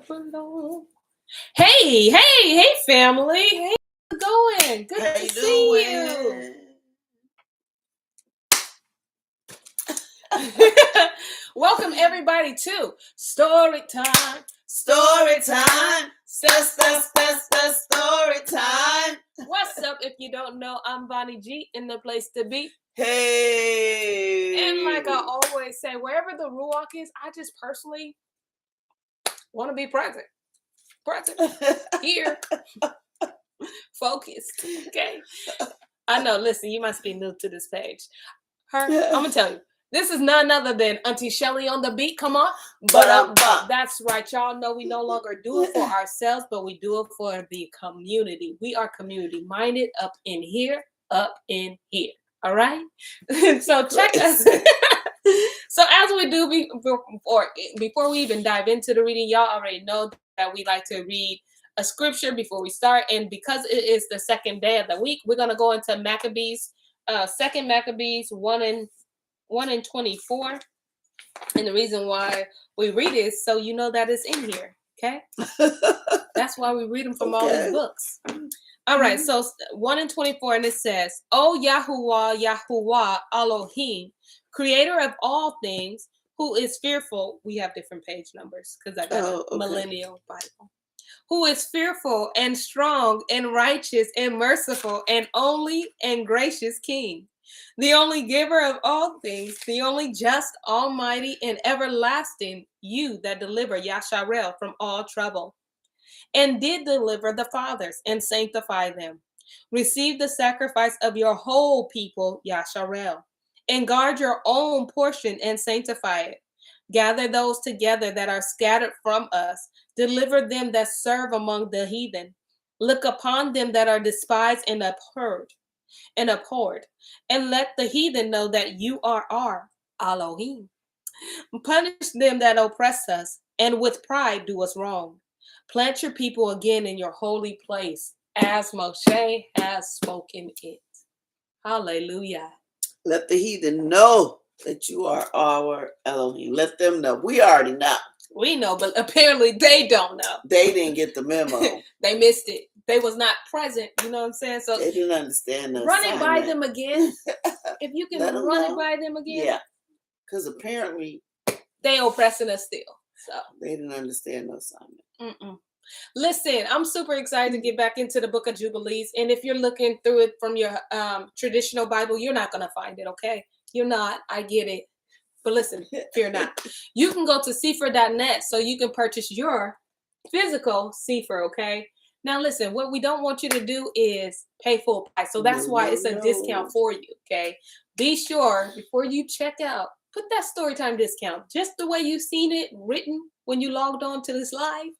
belong. Hey, family. Hey, how's it going? Good to see you. Welcome everybody to Story Time. Story time. Story time. What's up? If you don't know, I'm Bonnie G in the place to be. Hey. And like I always say, wherever the Ruach is, I just personally want to be present. Here. Focused. Okay. I know, listen, you must be new to this page. I'm gonna tell you, this is none other than Auntie Shelly on the beat. Come on. But that's right. Y'all know we no longer do it for ourselves, but we do it for the community. We are community minded up in here. All right. So check us. So as we do before we even dive into the reading, y'all already know that we like to read a scripture before we start. And because it is the second day of the week, we're going to go into Maccabees, 2 Maccabees 1 and 24. And the reason why we read it is so you know that it's in here. Okay. That's why we read them from all these books. All right. So 1 and 24, and it says, "O Yahuwah Elohim, creator of all things, who is fearful." We have different page numbers because I got a millennial Bible. "Who is fearful and strong and righteous and merciful and only and gracious King, the only giver of all things, the only just, almighty, and everlasting, you that deliver Yasharel from all trouble, and did deliver the fathers and sanctify them. Receive the sacrifice of your whole people, Yasharel, and guard your own portion and sanctify it. Gather those together that are scattered from us. Deliver them that serve among the heathen. Look upon them that are despised and abhorred. And let the heathen know that you are our Elohim. Punish them that oppress us, and with pride do us wrong. Plant your people again in your holy place, as Moshe has spoken it." Hallelujah. Let the heathen know that you are our Elohim. Let them know. We already know. We know, but apparently they don't know. They didn't get the memo. They missed it. They was not present. You know what I'm saying? So they didn't understand the run it by them again. If you can run it by them again. Yeah. Because apparently they oppressing us still. So they didn't understand the assignment. Listen, I'm super excited to get back into the book of Jubilees. And if you're looking through it from your traditional Bible, you're not going to find it, okay? You're not. I get it. But listen, fear not. You can go to St0ryTim3 so you can purchase your physical St0ryTim3, okay? Now listen, what we don't want you to do is pay full price. So that's why it's a discount for you, okay? Be sure before you check out, put that Storytime discount just the way you've seen it written when you logged on to this live.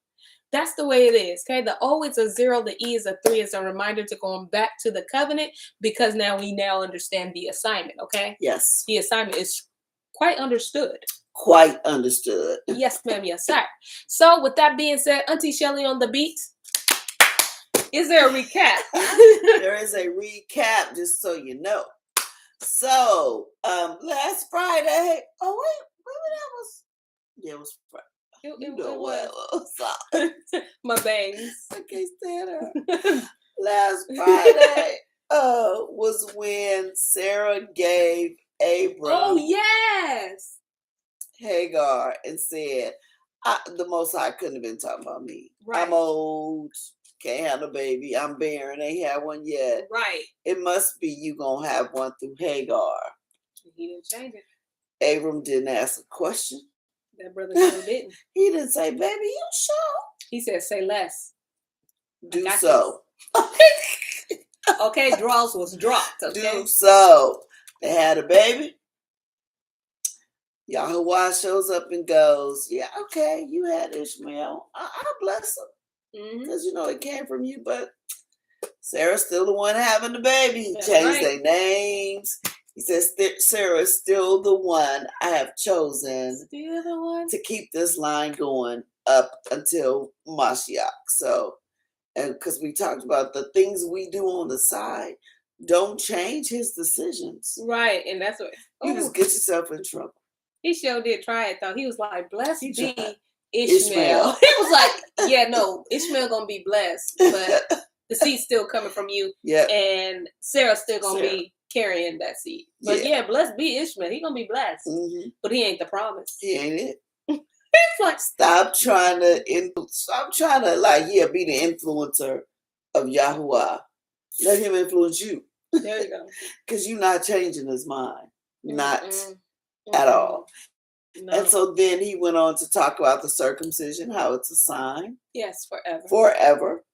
That's the way it is, okay? The O is a 0, the E is a 3. It's a reminder to going back to the covenant because we understand the assignment, okay? Yes. The assignment is quite understood. Quite understood. Yes, ma'am. Yes, sir. So with that being said, Auntie Shelly on the beat. Is there a recap? There is a recap, just so you know. So, last Friday. Oh, wait, it was Friday. You what? My bangs. I can't stand her. Last Friday was when Sarah gave Abram. Oh, yes. Hagar and said, the Most High couldn't have been talking about me. Right. I'm old. Can't have a baby. I'm barren. Ain't had one yet. Right. It must be you gonna have one through Hagar. He didn't change it. Abram didn't ask a question. That brother sure didn't. He didn't say, "Baby, you sure?" He said, "Say less. Do so." Okay, draws was dropped. Okay? Do so. They had a baby. Yahuwah shows up and goes, "Yeah, okay, you had Ishmael. I'll bless him. Because, it came from you, but Sarah's still the one having the baby." He changed their names. He says, "Sarah is still the one I have chosen still the one to keep this line going up until Mashiach." So, and because we talked about the things we do on the side, don't change his decisions. Right, and that's what you just get yourself in trouble. He sure did try it though. He was like, "Blessed be Ishmael." He was like, yeah, no, Ishmael gonna be blessed, but the seed's still coming from you. Yeah. And Sarah's still gonna be carrying that seed. But yeah, blessed be Ishmael. He gonna be blessed. Mm-hmm. But he ain't the promise. He ain't it. It's like stop trying to be the influencer of Yahuwah. Let him influence you. There you go. Because you're not changing his mind. Not at all. No. And so then he went on to talk about the circumcision, how it's a sign. Yes, forever. Forever.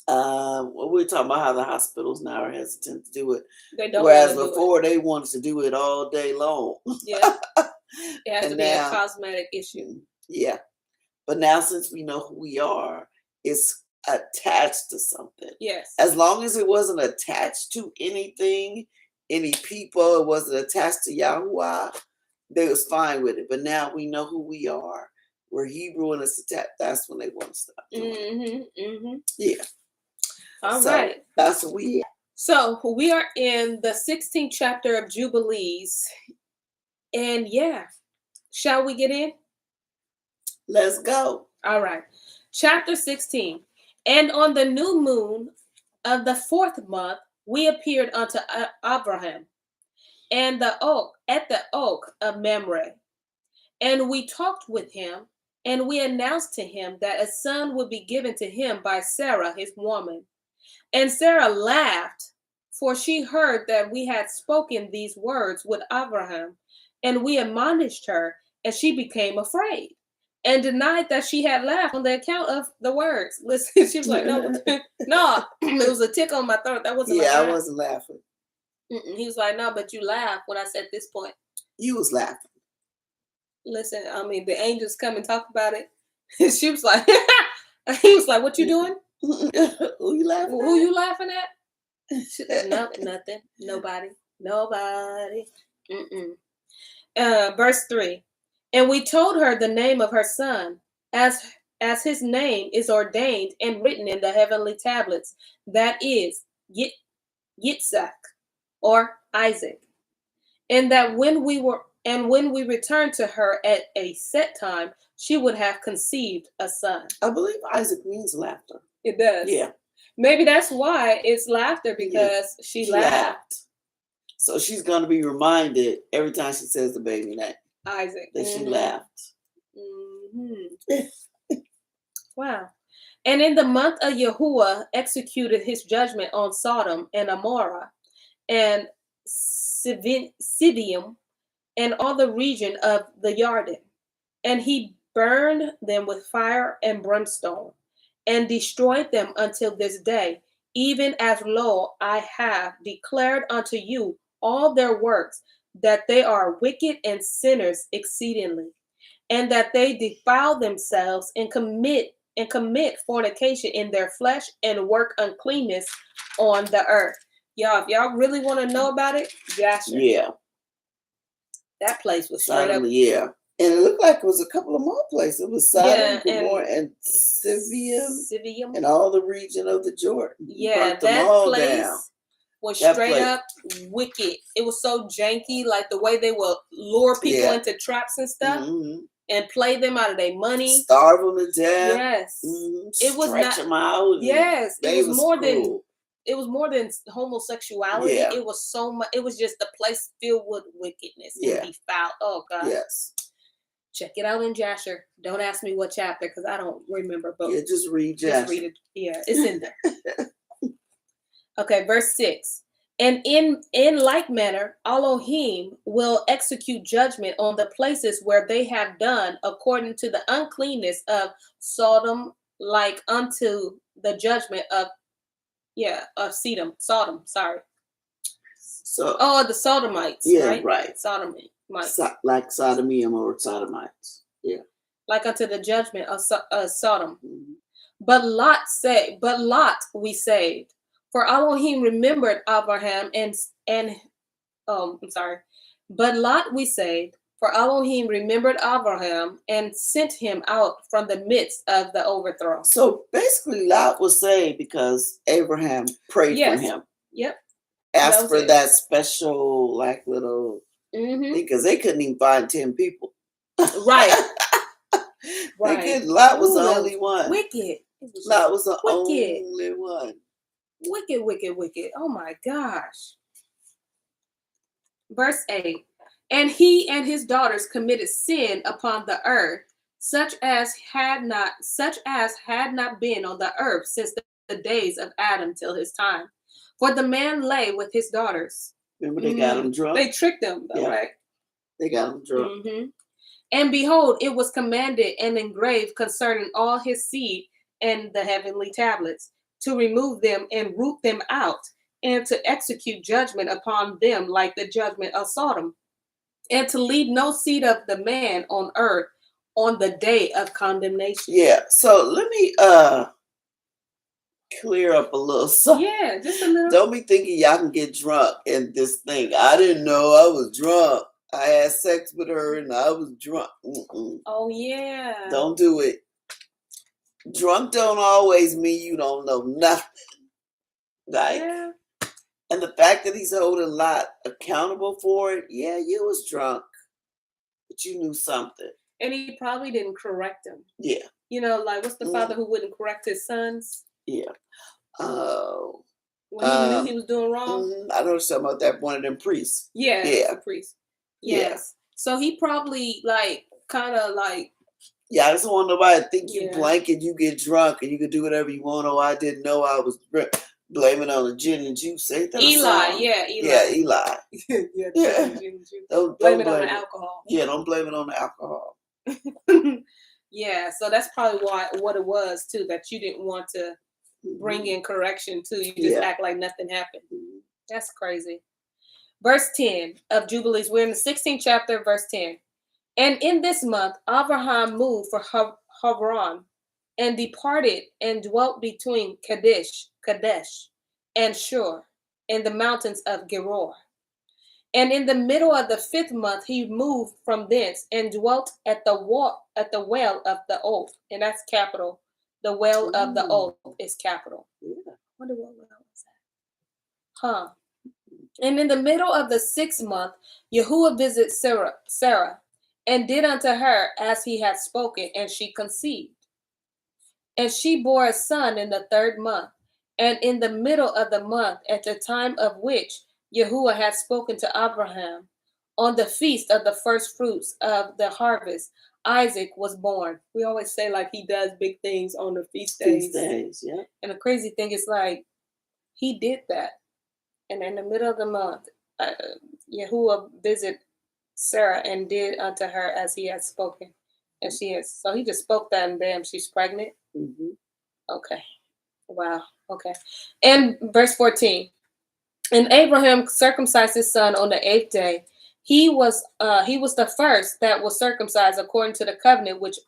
We're talking about how the hospitals now are hesitant to do it. They don't. Whereas before they wanted to do it all day long. Yeah. It has to be a cosmetic issue. Yeah. But now since we know who we are, it's attached to something. Yes. As long as it wasn't attached to anything, any people, it wasn't attached to Yahuwah, they was fine with it. But now we know who we are. We're Hebrew and it's attached. That's when they want to stop doing it. Mm-hmm. Yeah. All right. That's what we are. So we are in the 16th chapter of Jubilees. And yeah, shall we get in? Let's go. All right. Chapter 16. And on the new moon of the 4th month, we appeared unto Abraham and at the oak of Mamre. And we talked with him, and we announced to him that a son would be given to him by Sarah, his woman. And Sarah laughed, for she heard that we had spoken these words with Abraham. And we admonished her, and she became afraid and denied that she had laughed on the account of the words. Listen, she was like, no, no, it was a tick on my throat. That wasn't I wasn't laughing. He was like, no, but you laughed when I said this point. You was laughing. Listen, I mean, the angels come and talk about it. She was like, he was like, what you doing? Who you laughing at? Who you laughing at? She said, no, nothing. Nobody. Verse 3. And we told her the name of her son, as his name is ordained and written in the heavenly tablets, that is Yitzhak, or Isaac. And that when we returned to her at a set time, she would have conceived a son. I believe Isaac means laughter. It does. Yeah. Maybe that's why it's laughter, because she laughed. So she's going to be reminded every time she says the baby name. Isaac. That she laughed. Mm-hmm. Wow. And in the month of Yahuwah executed his judgment on Sodom and Amorah and Sidium and all the region of the Jordan. And he burned them with fire and brimstone and destroyed them until this day, even as lo, I have declared unto you all their works, that they are wicked and sinners exceedingly, and that they defile themselves and commit fornication in their flesh and work uncleanness on the earth. Y'all, if y'all really want to know about it, Jasher. Yeah. That place was straight up. Yeah. And it looked like it was a couple of more places. It was Sodom, Gomorrah, and Sivium, and all the region of the Jordan. Yeah, that place was straight up wicked. It was so janky, like the way they would lure people into traps and stuff, and play them out of their money, starve them to death. Yes, it was stretch them out. Yes, it was more than. It was more than homosexuality. Yeah. It was so much. It was just a place filled with wickedness and defiled. Oh God. Yes. Check it out in Jasher. Don't ask me what chapter, because I don't remember. But just read Jasher. Just read it. Yeah, it's in there. Okay, verse 6. And in like manner, Elohim will execute judgment on the places where they have done according to the uncleanness of Sodom, like unto the judgment of Sodom. Sorry. So the Sodomites. Yeah, right. Sodomites. Like Sodomium or Sodomites. Yeah. Like unto the judgment of Sodom. Mm-hmm. But Lot we saved. For Elohim remembered Abraham But Lot we saved. For Elohim remembered Abraham and sent him out from the midst of the overthrow. So basically, Lot was saved because Abraham prayed for him. Yep. Asked for that special, little thing, because they couldn't even find 10 people. Right. Right. Lot was the only one. Wicked. Lot was the wicked. only one. Wicked, wicked, wicked. Oh my gosh. Verse 8. And he and his daughters committed sin upon the earth, such as had not been on the earth since the days of Adam till his time. For the man lay with his daughters. Remember, they got him drunk. They tricked him, though, right? They got him drunk. And behold, it was commanded and engraved concerning all his seed and the heavenly tablets, to remove them and root them out, and to execute judgment upon them like the judgment of Sodom, and to leave no seed of the man on earth on the day of condemnation. Yeah, so let me clear up a little something. Yeah, just a little. Don't be thinking y'all can get drunk and this thing. I didn't know I was drunk. I had sex with her and I was drunk. Oh, yeah. Don't do it. Drunk don't always mean you don't know nothing. Like, Yeah. and the fact that he's holding Lot accountable for it, yeah, you was drunk, but you knew something. And he probably didn't correct him. Yeah. You know, like, what's the father who wouldn't correct his sons? Yeah. Oh. When he knew he was doing wrong? I know something about that, one of them priests. Yeah. Yeah. The priest. Yes. Yeah. So he probably, like, kind of like. Yeah, I just want nobody to think you blank and you get drunk and you can do whatever you want. Oh, I didn't know I was blaming on the gin and juice. Ain't that Eli. Yeah, Eli. Yeah. Don't blame it on the alcohol. Yeah, don't blame it on the alcohol. Yeah, so that's probably what it was too, that you didn't want to bring in correction too. You just act like nothing happened. That's crazy. Verse 10 of Jubilees. We're in the 16th chapter, verse 10. And in this month, Abraham moved for Hebron and departed and dwelt between Kadesh and Shur in the mountains of Geror. And in the middle of the 5th month, he moved from thence and dwelt at the well of the oath. And that's capital. The well of the oath is capital. Yeah. I wonder what well is that? Huh. And in the middle of the 6th month, Yahuwah visited Sarah, and did unto her as he had spoken, and she conceived. And she bore a son in the 3rd month. And in the middle of the month, at the time of which Yahuwah had spoken to Abraham, on the feast of the first fruits of the harvest, Isaac was born. We always say like he does big things on the feast days. Yeah. And the crazy thing is like he did that. And in the middle of the month, Yahuwah visited Sarah and did unto her as he had spoken. And she is. So he just spoke that and bam, she's pregnant. Okay. Wow. Okay. And verse 14. And Abraham circumcised his son on the 8th day. He was the first that was circumcised according to the covenant which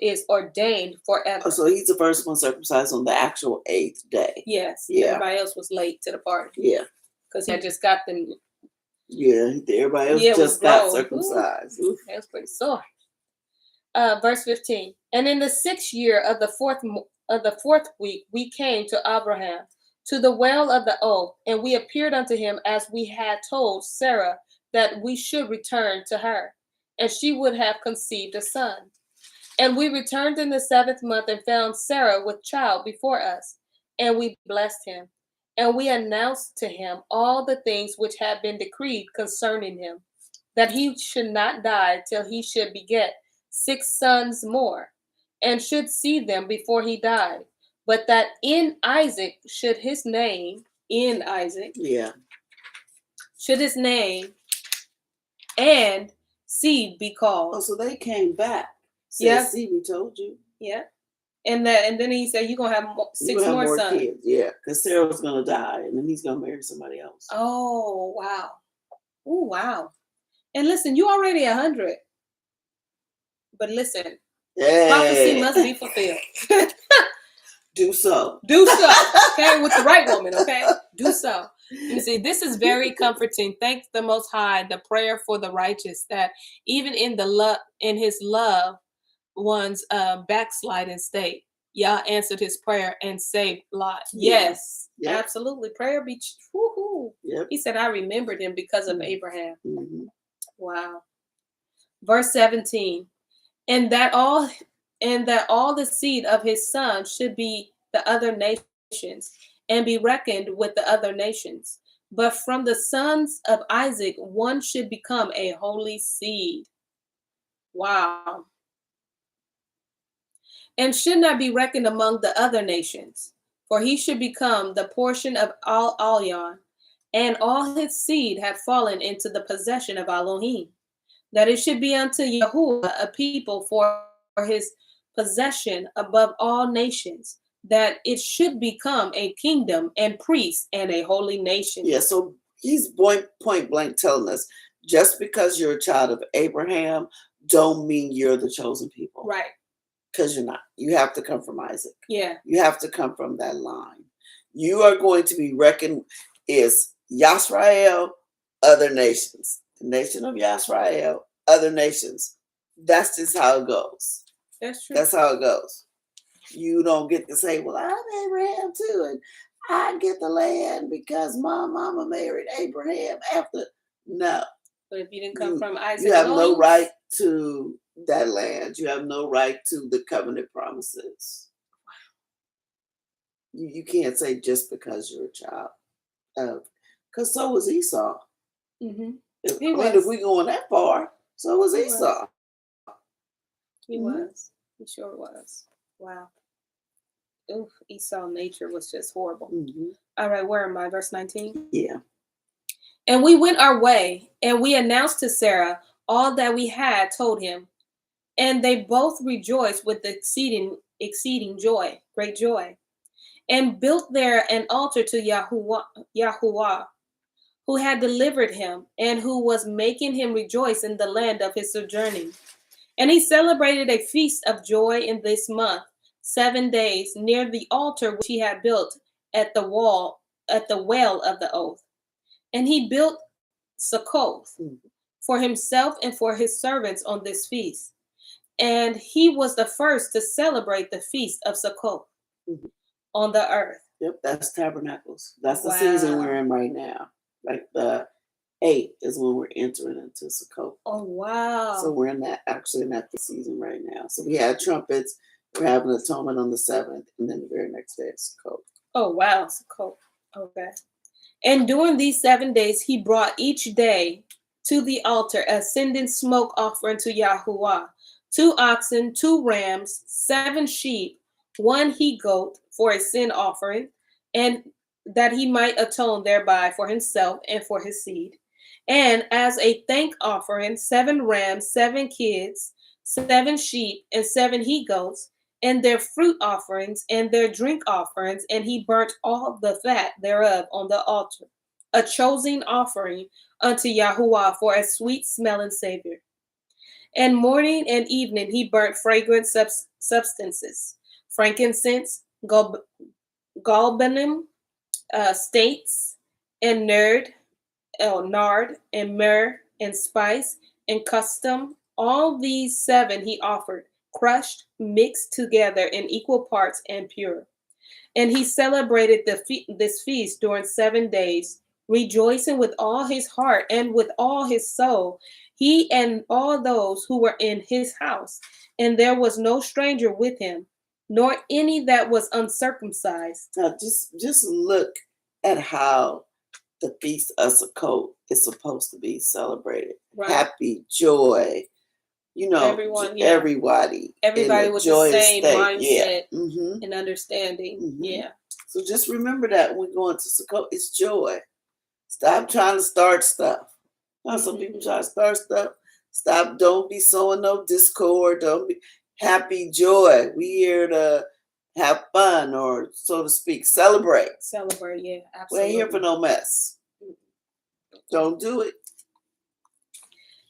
is ordained forever. Oh, so he's the first one circumcised on the actual 8th day. Yes. Yeah. Everybody else was late to the party. Yeah. Because he had just got them. Yeah, everybody else just got circumcised. Ooh, that was pretty sore. Verse 15. And in the 6th year of the 4th week, we came to Abraham to the well of the oath, and we appeared unto him as we had told Sarah that we should return to her, and she would have conceived a son. And we returned in the 7th month and found Sarah with child before us, and we blessed him. And we announced to him all the things which had been decreed concerning him, that he should not die till he should beget 6 sons more, and should see them before he died. But that in Isaac should his name, should his name and seed be called. Oh, so they came back. Yeah. See, we told you. Yeah. And then he said, you're going to have 6 more sons. Kids. Yeah, because Sarah's going to die, and then he's going to marry somebody else. Oh, wow. Oh, wow. And listen, you already 100. But listen, prophecy must be fulfilled. Do so. Do so. Okay, with the right woman, okay? Do so. You see, this is very comforting. Thank the Most High, the prayer for the righteous, that even in his love one's backsliding state, Yah answered his prayer and saved Lot. Yes, absolutely. Prayer be woohoo. Yep. He said, I remembered him because of Abraham. Wow. Verse 17. and that all the seed of his son should be the other nations, and be reckoned with the other nations. But from the sons of Isaac one should become a holy seed. Wow. And should not be reckoned among the other nations, for he should become the portion of Alion, and all his seed had fallen into the possession of Elohim, that it should be unto Yahuwah a people for his possession above all nations, that it should become a kingdom and priests and a holy nation. Yeah, so he's point blank telling us, just because you're a child of Abraham, don't mean you're the chosen people. Right. Because you're not. You have to come from Isaac. Yeah. You have to come from that line. You are going to be reckoned as Yisrael, other nations. The nation of Yisrael, other nations. That's just how it goes. That's true. That's how it goes. You don't get to say, well, I'm Abraham too, and I get the land because my mama married Abraham after. No. But if you didn't come from Isaac, you have no right to that land. You have no right to the covenant promises. You can't say just because you're a child. Because so was Esau. Mm-hmm. If we're going that far, so was Esau. He was. He sure was. Wow. Oof, Esau nature was just horrible. Mm-hmm. All right, where am I? Verse 19? Yeah. And we went our way, and we announced to Sarah all that we had told him. And they both rejoiced with exceeding great joy, and built there an altar to Yahuwah, who had delivered him, and who was making him rejoice in the land of his sojourning. And he celebrated a feast of joy in this month, 7 days, near the altar which he had built at the well of the oath. And he built Succoth for himself and for his servants on this feast. And he was the first to celebrate the feast of Succoth on the earth. Yep, that's tabernacles. That's the season we're in right now. Like the 8th is when we're entering into Succoth. Oh, wow. So we're in that season right now. So we had trumpets. We're having atonement on the 7th, and then the very next day is Succoth. Oh, wow, Succoth. Okay. And during these 7 days, he brought each day to the altar a sending smoke offering to Yahuwah, 2 oxen, 2 rams, 7 sheep, 1 he-goat for a sin offering, and that he might atone thereby for himself and for his seed. And as a thank offering, 7 rams, 7 kids, 7 sheep, and 7 he-goats, and their fruit offerings and their drink offerings, and he burnt all the fat thereof on the altar, a chosen offering unto Yahuwah for a sweet smelling savor. And morning and evening he burnt fragrant substances, frankincense, galbanum, states, and nard, and myrrh, and spice, and custom. All these 7 he offered, crushed, mixed together in equal parts and pure. And he celebrated this feast during 7 days, rejoicing with all his heart and with all his soul, he and all those who were in his house. And there was no stranger with him, nor any that was uncircumcised. Now just look at how the Feast of Sukkot is supposed to be celebrated. Right. Happy, joy. Everybody with the same mindset and understanding. Mm-hmm. Yeah. So just remember that when going to Sukkot, it's joy. Stop trying to start stuff. Some people try to start stuff. Stop. Don't be sowing no discord. Don't be happy, joy. We here to have fun, or so to speak, celebrate. Celebrate, yeah, absolutely. We ain't here for no mess. Don't do it.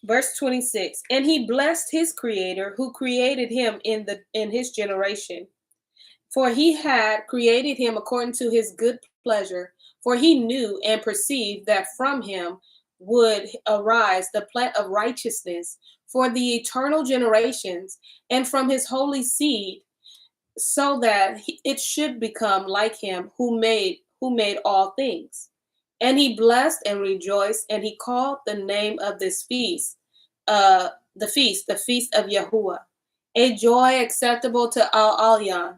Verse 26, and he blessed his creator who created him in his generation. For he had created him according to his good pleasure, for he knew and perceived that from him would arise the plant of righteousness for the eternal generations, and from his holy seed, so that it should become like him who made all things. And he blessed and rejoiced, and he called the name of this feast, the feast of Yahuwah. a joy acceptable to Al-Alyan,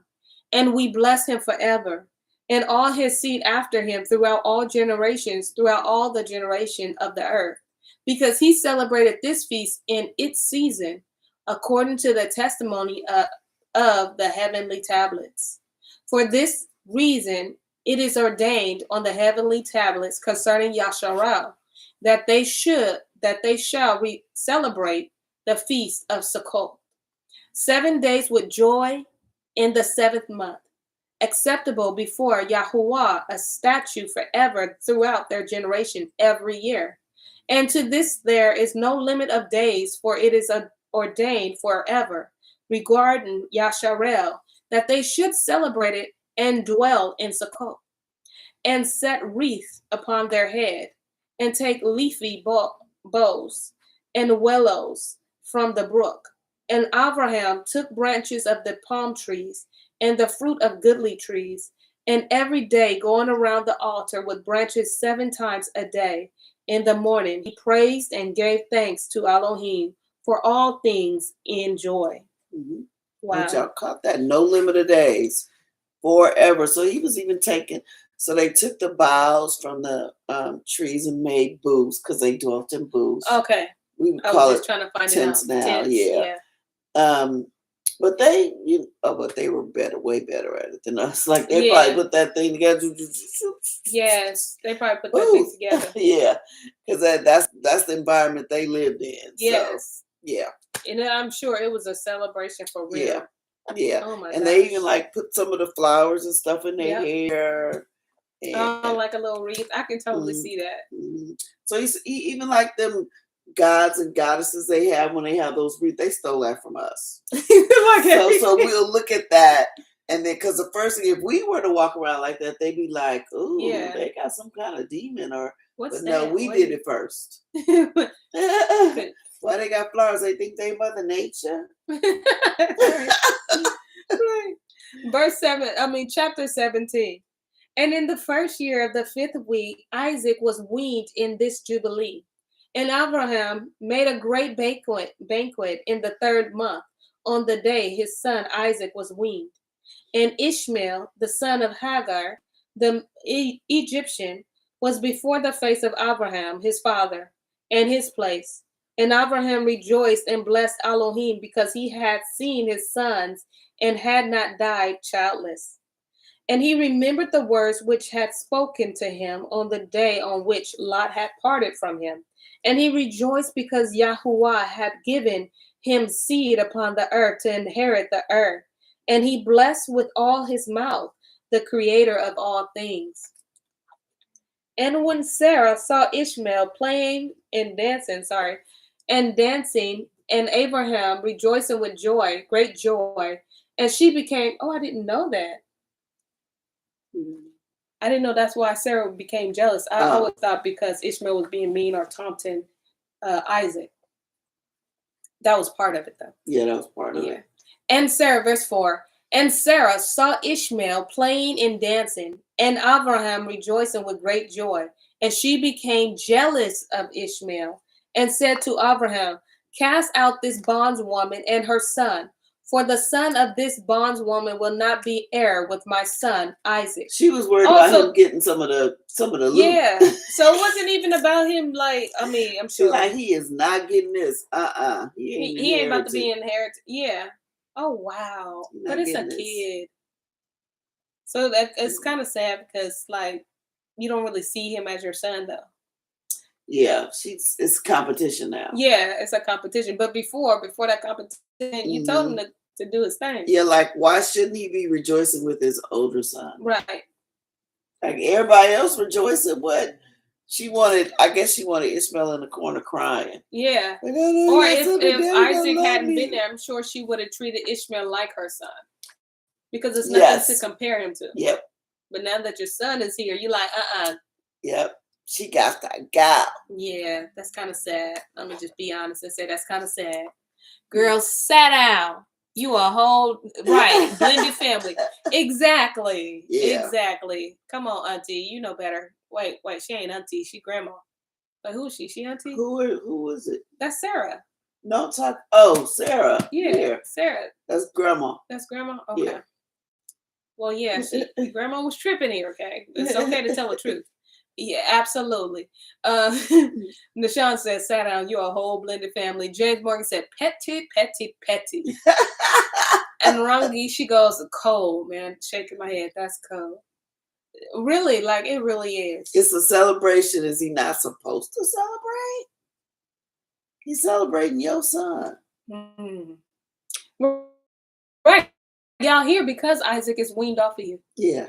and we bless him forever, and all his seed after him throughout all generations, throughout all the generation of the earth, because he celebrated this feast in its season, according to the testimony of the heavenly tablets. For this reason, it is ordained on the heavenly tablets concerning Yasharal that they shall celebrate the feast of Sukkot. 7 days with joy in the 7th month, acceptable before Yahuwah, a statute forever throughout their generation every year. And to this there is no limit of days, for it is ordained forever, regarding Yasharel, that they should celebrate it and dwell in Sukkot, and set wreath upon their head, and take leafy boughs and willows from the brook. And Abraham took branches of the palm trees and the fruit of goodly trees, and every day going around the altar with branches 7 times a day. In the morning he praised and gave thanks to Elohim for all things in joy. Mm-hmm. Wow. But y'all caught that? No limit of days, forever. So he was even taking, so they took the boughs from the trees and made booths, because they dwelt in booths. Okay. We would I call was just it trying to find tents it out. now. Tents, yeah. But but they were way better at it than us. Like they probably put that thing together. Yes, they probably put that thing together. Yeah, because that's the environment they lived in. Yes. So, yeah. And I'm sure it was a celebration for real. Yeah. Yeah. Oh my and they even like put some of the flowers and stuff in their hair. And, like a little wreath. I can totally see that. Mm-hmm. So even like them gods and goddesses they have when they have those wreaths, they stole that from us. so we'll look at that, and then because the first thing, if we were to walk around like that, they'd be like, "Ooh, they got some kind of demon," or what's but that? No, we did it first. Why they got flowers? They think they Mother Nature. Right. Chapter 17. And in the first year of the 5th week, Isaac was weaned in this Jubilee. And Abraham made a great banquet in the 3rd month, on the day his son Isaac was weaned. And Ishmael, the son of Hagar, the Egyptian, was before the face of Abraham, his father, and his place. And Abraham rejoiced and blessed Elohim, because he had seen his sons and had not died childless. And he remembered the words which had spoken to him on the day on which Lot had parted from him. And he rejoiced because Yahuwah had given him seed upon the earth to inherit the earth. And he blessed with all his mouth the creator of all things. And when Sarah saw Ishmael playing and dancing, and Abraham rejoicing with joy, great joy, and she became, I didn't know that. I didn't know that's why Sarah became jealous. I always thought because Ishmael was being mean or taunting Isaac. That was part of it, though. Yeah, that was part of it. And Sarah, verse 4, and Sarah saw Ishmael playing and dancing, and Abraham rejoicing with great joy. And she became jealous of Ishmael, and said to Abraham, cast out this bondwoman and her son, for the son of this bondwoman will not be heir with my son Isaac. She was worried about him getting some of the loot. Yeah, so it wasn't even about him. I'm sure like he is not getting this. He ain't about to be inherited. Yeah. Oh wow, but it's a kid. So it's kind of sad because you don't really see him as your son though. Yeah, it's competition now. Yeah, it's a competition. But before that competition, you told him to do his thing. Yeah, like why shouldn't he be rejoicing with his older son? Right. Like everybody else rejoicing, but I guess she wanted Ishmael in the corner crying. Yeah. Or if Isaac hadn't been there, I'm sure she would have treated Ishmael like her son. Because there's nothing to compare him to. Yep. But now that your son is here, you're like, Yep. She got that gal. Yeah, that's kind of sad. Let me just be honest and say that's kind of sad. Girl, sat down. You a whole blended family. Exactly. Yeah. Exactly. Come on, auntie. You know better. Wait. She ain't auntie. She grandma. But who is she? She auntie? Who was it? That's Sarah. Don't talk. Oh, Sarah. Yeah, Sarah. That's grandma. That's grandma? Okay. Yeah. Well, yeah, grandma was tripping here, okay? It's okay to tell the truth. Yeah, absolutely. Nashawn says, sat down, you're a whole blended family. James Morgan said, petty, petty, petty. And Rangi, she goes, cold, man. Shaking my head. That's cold. Really, like, it really is. It's a celebration. Is he not supposed to celebrate? He's celebrating your son. Right. Y'all here because Isaac is weaned off of you. Yeah.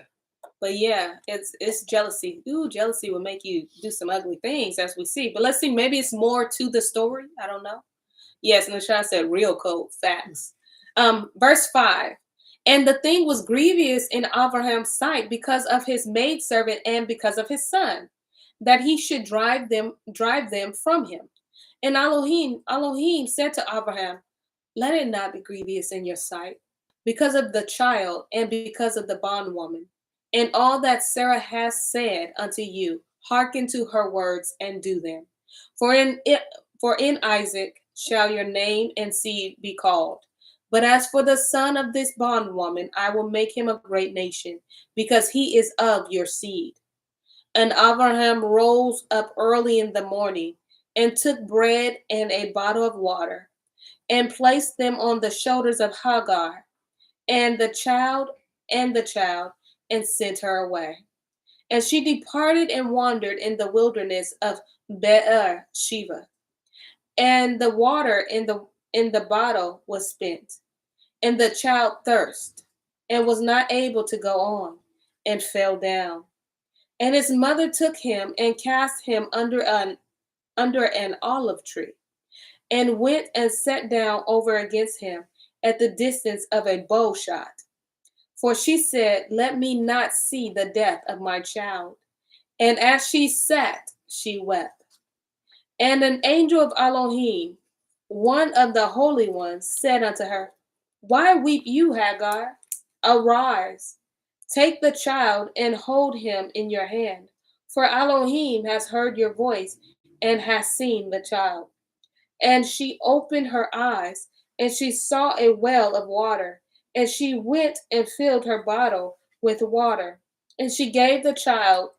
But yeah, it's jealousy. Ooh, jealousy will make you do some ugly things, as we see. But let's see, maybe it's more to the story. I don't know. Yes, Nashawn said real cold facts. Verse 5. And the thing was grievous in Abraham's sight because of his maidservant and because of his son, that he should drive them from him. And Elohim said to Abraham, let it not be grievous in your sight, because of the child and because of the bondwoman, and all that Sarah has said unto you, hearken to her words and do them. For in Isaac shall your name and seed be called. But as for the son of this bondwoman, I will make him a great nation, because he is of your seed. And Abraham rose up early in the morning, and took bread and a bottle of water, and placed them on the shoulders of Hagar, and the child, and sent her away. And she departed and wandered in the wilderness of Beer Sheva. And the water in the bottle was spent, and the child thirsted, and was not able to go on, and fell down. And his mother took him and cast him under an olive tree, and went and sat down over against him at the distance of a bow shot. For she said, let me not see the death of my child. And as she sat, she wept. And an angel of Elohim, one of the holy ones, said unto her, why weep you, Hagar? Arise, take the child and hold him in your hand. For Elohim has heard your voice and has seen the child. And she opened her eyes, and she saw a well of water. And she went and filled her bottle with water. And she gave her child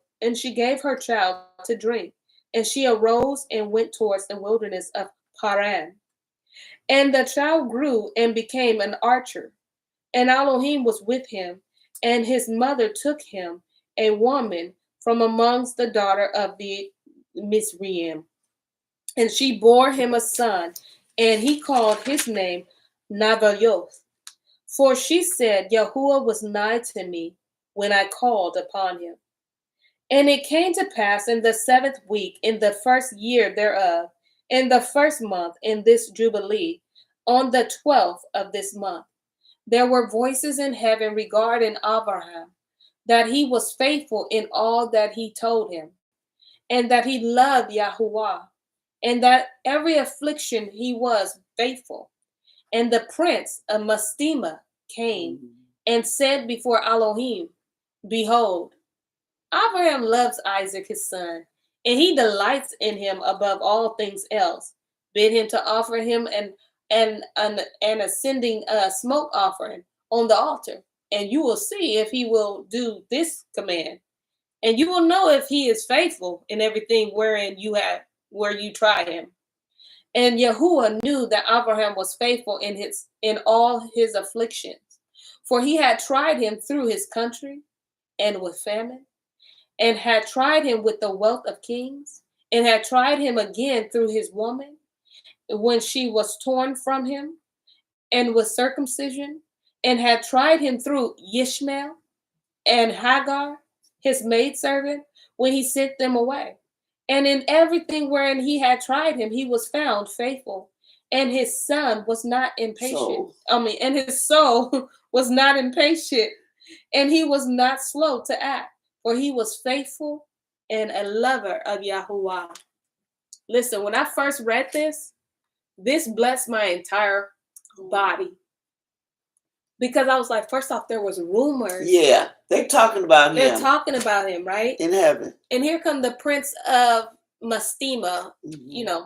to drink. And she arose and went towards the wilderness of Paran. And the child grew and became an archer. And Elohim was with him. And his mother took him, a woman from amongst the daughter of the Mizraim. And she bore him a son, and he called his name Nebaioth. For she said, Yahuwah was nigh to me when I called upon him. And it came to pass in the 7th week, in the 1st year thereof, in the 1st month, in this Jubilee, on the 12th of this month, there were voices in heaven regarding Abraham, that he was faithful in all that he told him, and that he loved Yahuwah, and that every affliction he was faithful. And the prince of Mastema came and said before Elohim, behold, Abraham loves Isaac his son, and he delights in him above all things else. Bid him to offer him an ascending smoke offering on the altar, and you will see if he will do this command. And you will know if he is faithful in everything where you try him. And Yahuwah knew that Abraham was faithful in all his afflictions, for he had tried him through his country and with famine, and had tried him with the wealth of kings, and had tried him again through his woman, when she was torn from him, and with circumcision, and had tried him through Ishmael and Hagar, his maidservant, when he sent them away. And in everything wherein he had tried him, he was found faithful. And his son was not impatient. And his soul was not impatient. And he was not slow to act, for he was faithful and a lover of Yahuwah. Listen, when I first read this blessed my entire body. Because I was like, first off, there was rumors. Yeah, they're talking about him. They're talking about him, right? In heaven. And here come the prince of Mastema,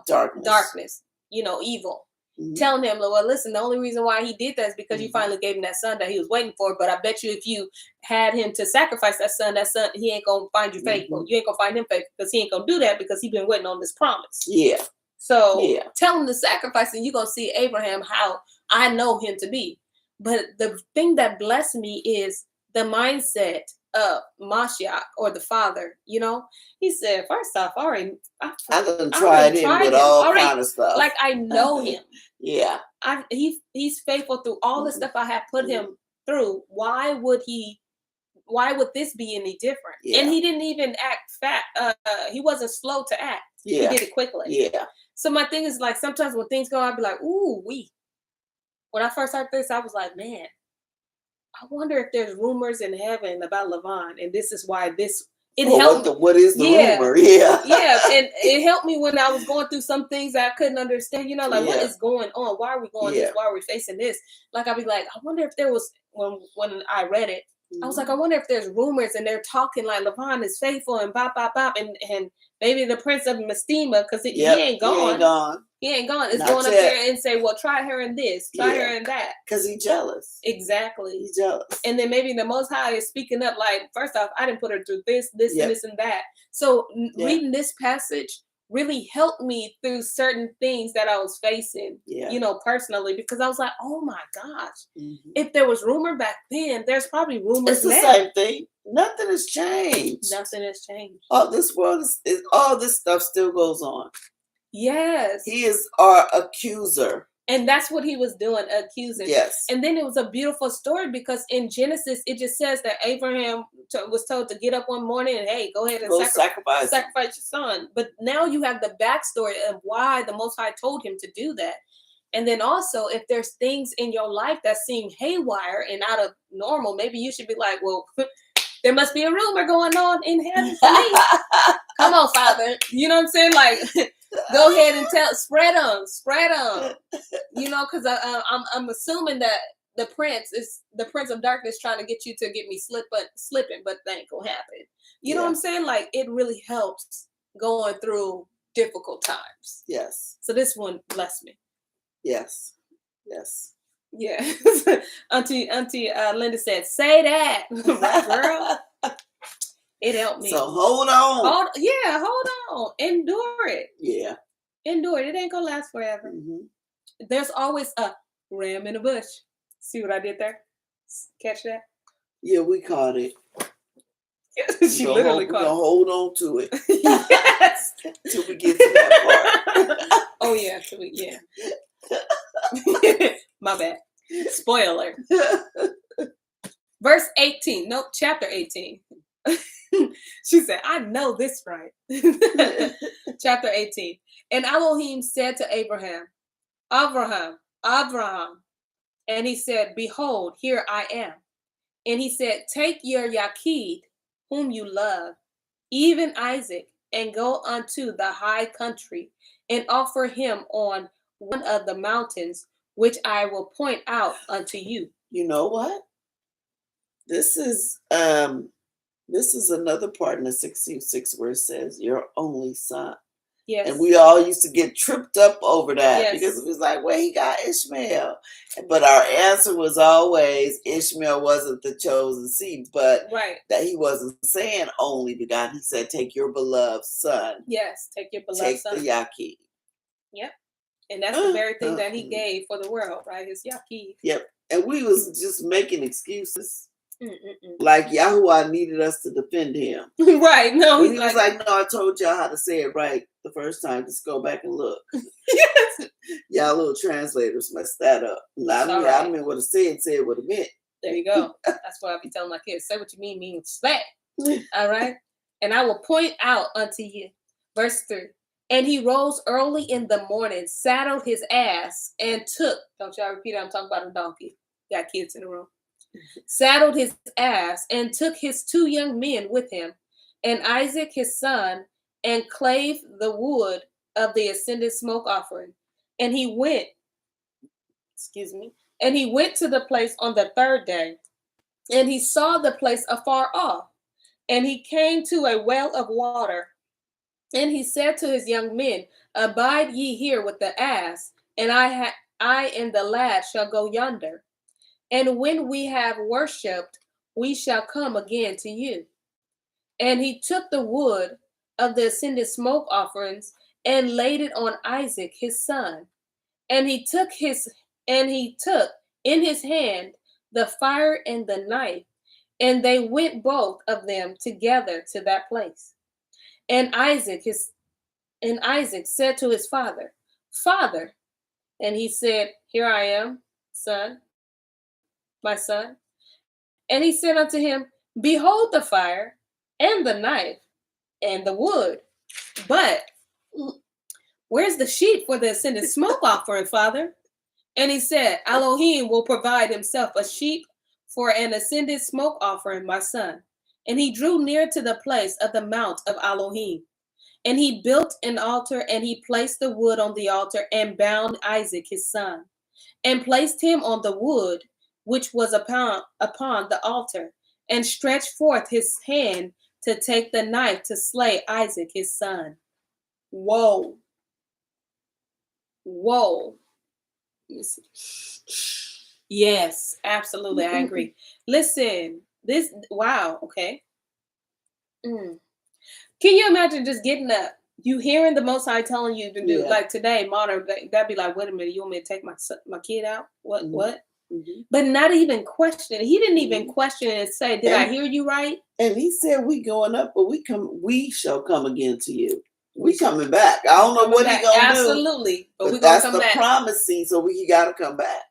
darkness, evil. telling him, well, listen, the only reason why he did that is because you finally gave him that son that he was waiting for. But I bet you if you had him to sacrifice that son, he ain't going to find you faithful. You ain't going to find him faithful because he ain't going to do that because he's been waiting on this promise. Yeah. So tell him to sacrifice and you're going to see Abraham how I know him to be. But the thing that blessed me is the mindset of Mashiach or the father, he said, first off, I done tried him with all kind of stuff. Like I know him. Yeah. He's faithful through all the stuff I have put him through. Why would this be any different? Yeah. And he didn't even act fat. He wasn't slow to act. Yeah. He did it quickly. Yeah. So my thing is like, sometimes when things go, I'd be like, ooh, when I first heard this, I was like, man, I wonder if there's rumors in heaven about Lavan, and this is why it helped. What is the rumor? Yeah. Yeah, and it helped me when I was going through some things that I couldn't understand. What is going on? Why are we going this? Why are we facing this? Like, I'd be like, I wonder if there was, when I read it, I was like, I wonder if there's rumors and they're talking like Lavan is faithful and bop, bop, bop, and maybe the prince of Mestima, because he ain't gone. He ain't gone. It's going up there and say, well, try her in this, try her in that. Because he's jealous. Exactly. He's jealous. And then maybe the Most High is speaking up like, first off, I didn't put her through this, and this, and that. So reading this passage really helped me through certain things that I was facing, personally, because I was like, oh my gosh, if there was rumor back then, there's probably rumors now. It's the same thing. Nothing has changed. Nothing has changed. This world is all this stuff still goes on. Yes. He is our accuser. And that's what he was doing, accusing. Yes. And then it was a beautiful story because in Genesis, it just says that Abraham was told to get up one morning and, hey, go ahead and sacrifice your son. But now you have the backstory of why the Most High told him to do that. And then also, if there's things in your life that seem haywire and out of normal, maybe you should be like, well, there must be a rumor going on in heaven for me. Come on, Father. You know what I'm saying? Like, go ahead and spread them, because I'm assuming that the prince of darkness trying to get you to get me slipping, but that ain't gonna happen. You know what I'm saying? Like, it really helps going through difficult times. Yes. So this one blessed me. Yes. Yes. Yeah. Auntie Linda said, say that. Girl. It helped me. So hold on. Hold on. Endure it. Yeah. Endure it. It ain't gonna last forever. There's always a ram in a bush. See what I did there? Catch that? Yeah, we caught it. She literally caught it. Hold on to it. Yes. Till we get to that part. Oh yeah, My bad. Spoiler. Verse 18. Nope, chapter 18. She said, I know this right. Chapter 18. And Elohim said to Abraham, Abraham. And he said, behold, here I am. And he said, take your Yakid, whom you love, even Isaac, and go unto the high country and offer him on one of the mountains, which I will point out unto you. You know what? This is another part in the 16:6 where it says your only son. Yes. And we all used to get tripped up over that because it was like, well, he got Ishmael. But our answer was always Ishmael wasn't the chosen seed, but that he wasn't saying only begotten. He said, take your beloved son. Yes, take your beloved son. Take the Yakid. Yep. And that's the very thing that he gave for the world, right? His Yakid. Yep. And we was just making excuses. Like Yahuwah needed us to defend him. Right. No, he was like, no, I told y'all how to say it right the first time. Just go back and look. Yes. Y'all little translators messed that up. I mean what it said, say what it meant. There you go. That's what I be telling my kids. Say what you mean that. All right. And I will point out unto you. Verse 3. And he rose early in the morning, saddled his ass, and took, don't y'all repeat it, I'm talking about a donkey. Got kids in the room. Saddled his ass and took his 2 young men with him, and Isaac his son, and clave the wood of the ascended smoke offering. And he went to the place on the 3rd day, and he saw the place afar off, and he came to a well of water, and he said to his young men, abide ye here with the ass, and I and the lad shall go yonder. And when we have worshipped, we shall come again to you. And he took the wood of the ascended smoke offerings and laid it on Isaac his son. And he took in his hand the fire and the knife, and they went both of them together to that place. And Isaac said to his father, Father. And he said, Here I am, son, my son. And he said unto him, Behold the fire and the knife and the wood, but where's the sheep for the ascended smoke offering, Father? And he said, Elohim will provide himself a sheep for an ascended smoke offering, my son. And he drew near to the place of the mount of Elohim. And he built an altar, and he placed the wood on the altar, and bound Isaac his son, and placed him on the wood which was upon the altar, and stretched forth his hand to take the knife to slay Isaac his son. Whoa. Whoa. Yes, absolutely. I agree. Listen, wow, okay. Can you imagine just getting up, you hearing the Most High telling you to do, like today, modern, that'd be like, wait a minute, you want me to take my kid out? What? Mm-hmm. But not even question. He didn't even question and say, did I hear you right? And he said, we going up, but we shall come again to you. We coming back. I don't know what he's going to do. Absolutely. But we that's the promise seed, so he got to come back.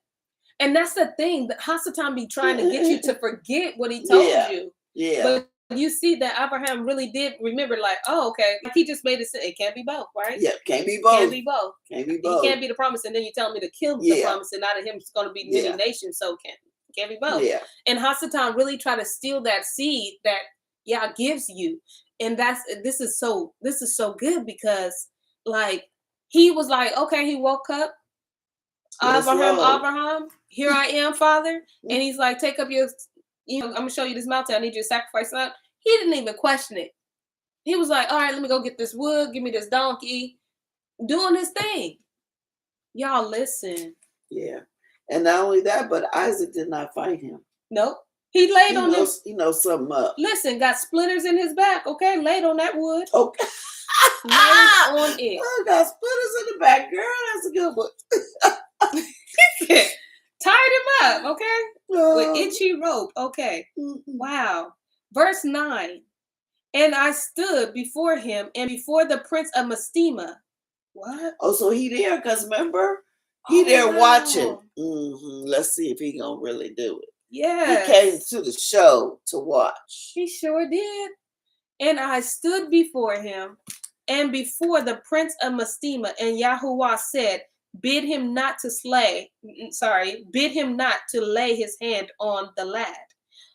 And that's the thing. The Hasatan be trying to get you to forget what he told you. Yeah. But you see that Abraham really did remember, like, oh, okay. Like he just made it can't be both, right? Yeah, can't be both. Can't be both. Can't be both. He can't be the promise, and then you tell me to kill the promise, and out of him it's going to be many nations, so can't be both. Yeah. And Hasatan really tried to steal that seed that Yah gives you. And this is so good because like he was like, okay, he woke up. Abraham, here I am, Father. And he's like, take up I'm gonna show you this mountain. I need you to sacrifice that. He didn't even question it. He was like, all right, let me go get this wood, give me this donkey, doing his thing. Y'all listen. Yeah. And not only that, but Isaac did not fight him. Nope. He laid on him. He knows something up. Listen, got splinters in his back, okay? Laid on that wood. Okay. Laid on it. Oh, got splinters in the back, girl. That's a good one. Tied him up, okay? With itchy rope, okay. Wow. Verse 9. And I stood before him and before the prince of Mastema. What? Oh, so he there, because remember? He there watching. Let's see if he gonna really do it. Yeah. He came to the show to watch. He sure did. And I stood before him and before the prince of Mastema, and Yahuwah said, bid him not to lay his hand on the lad,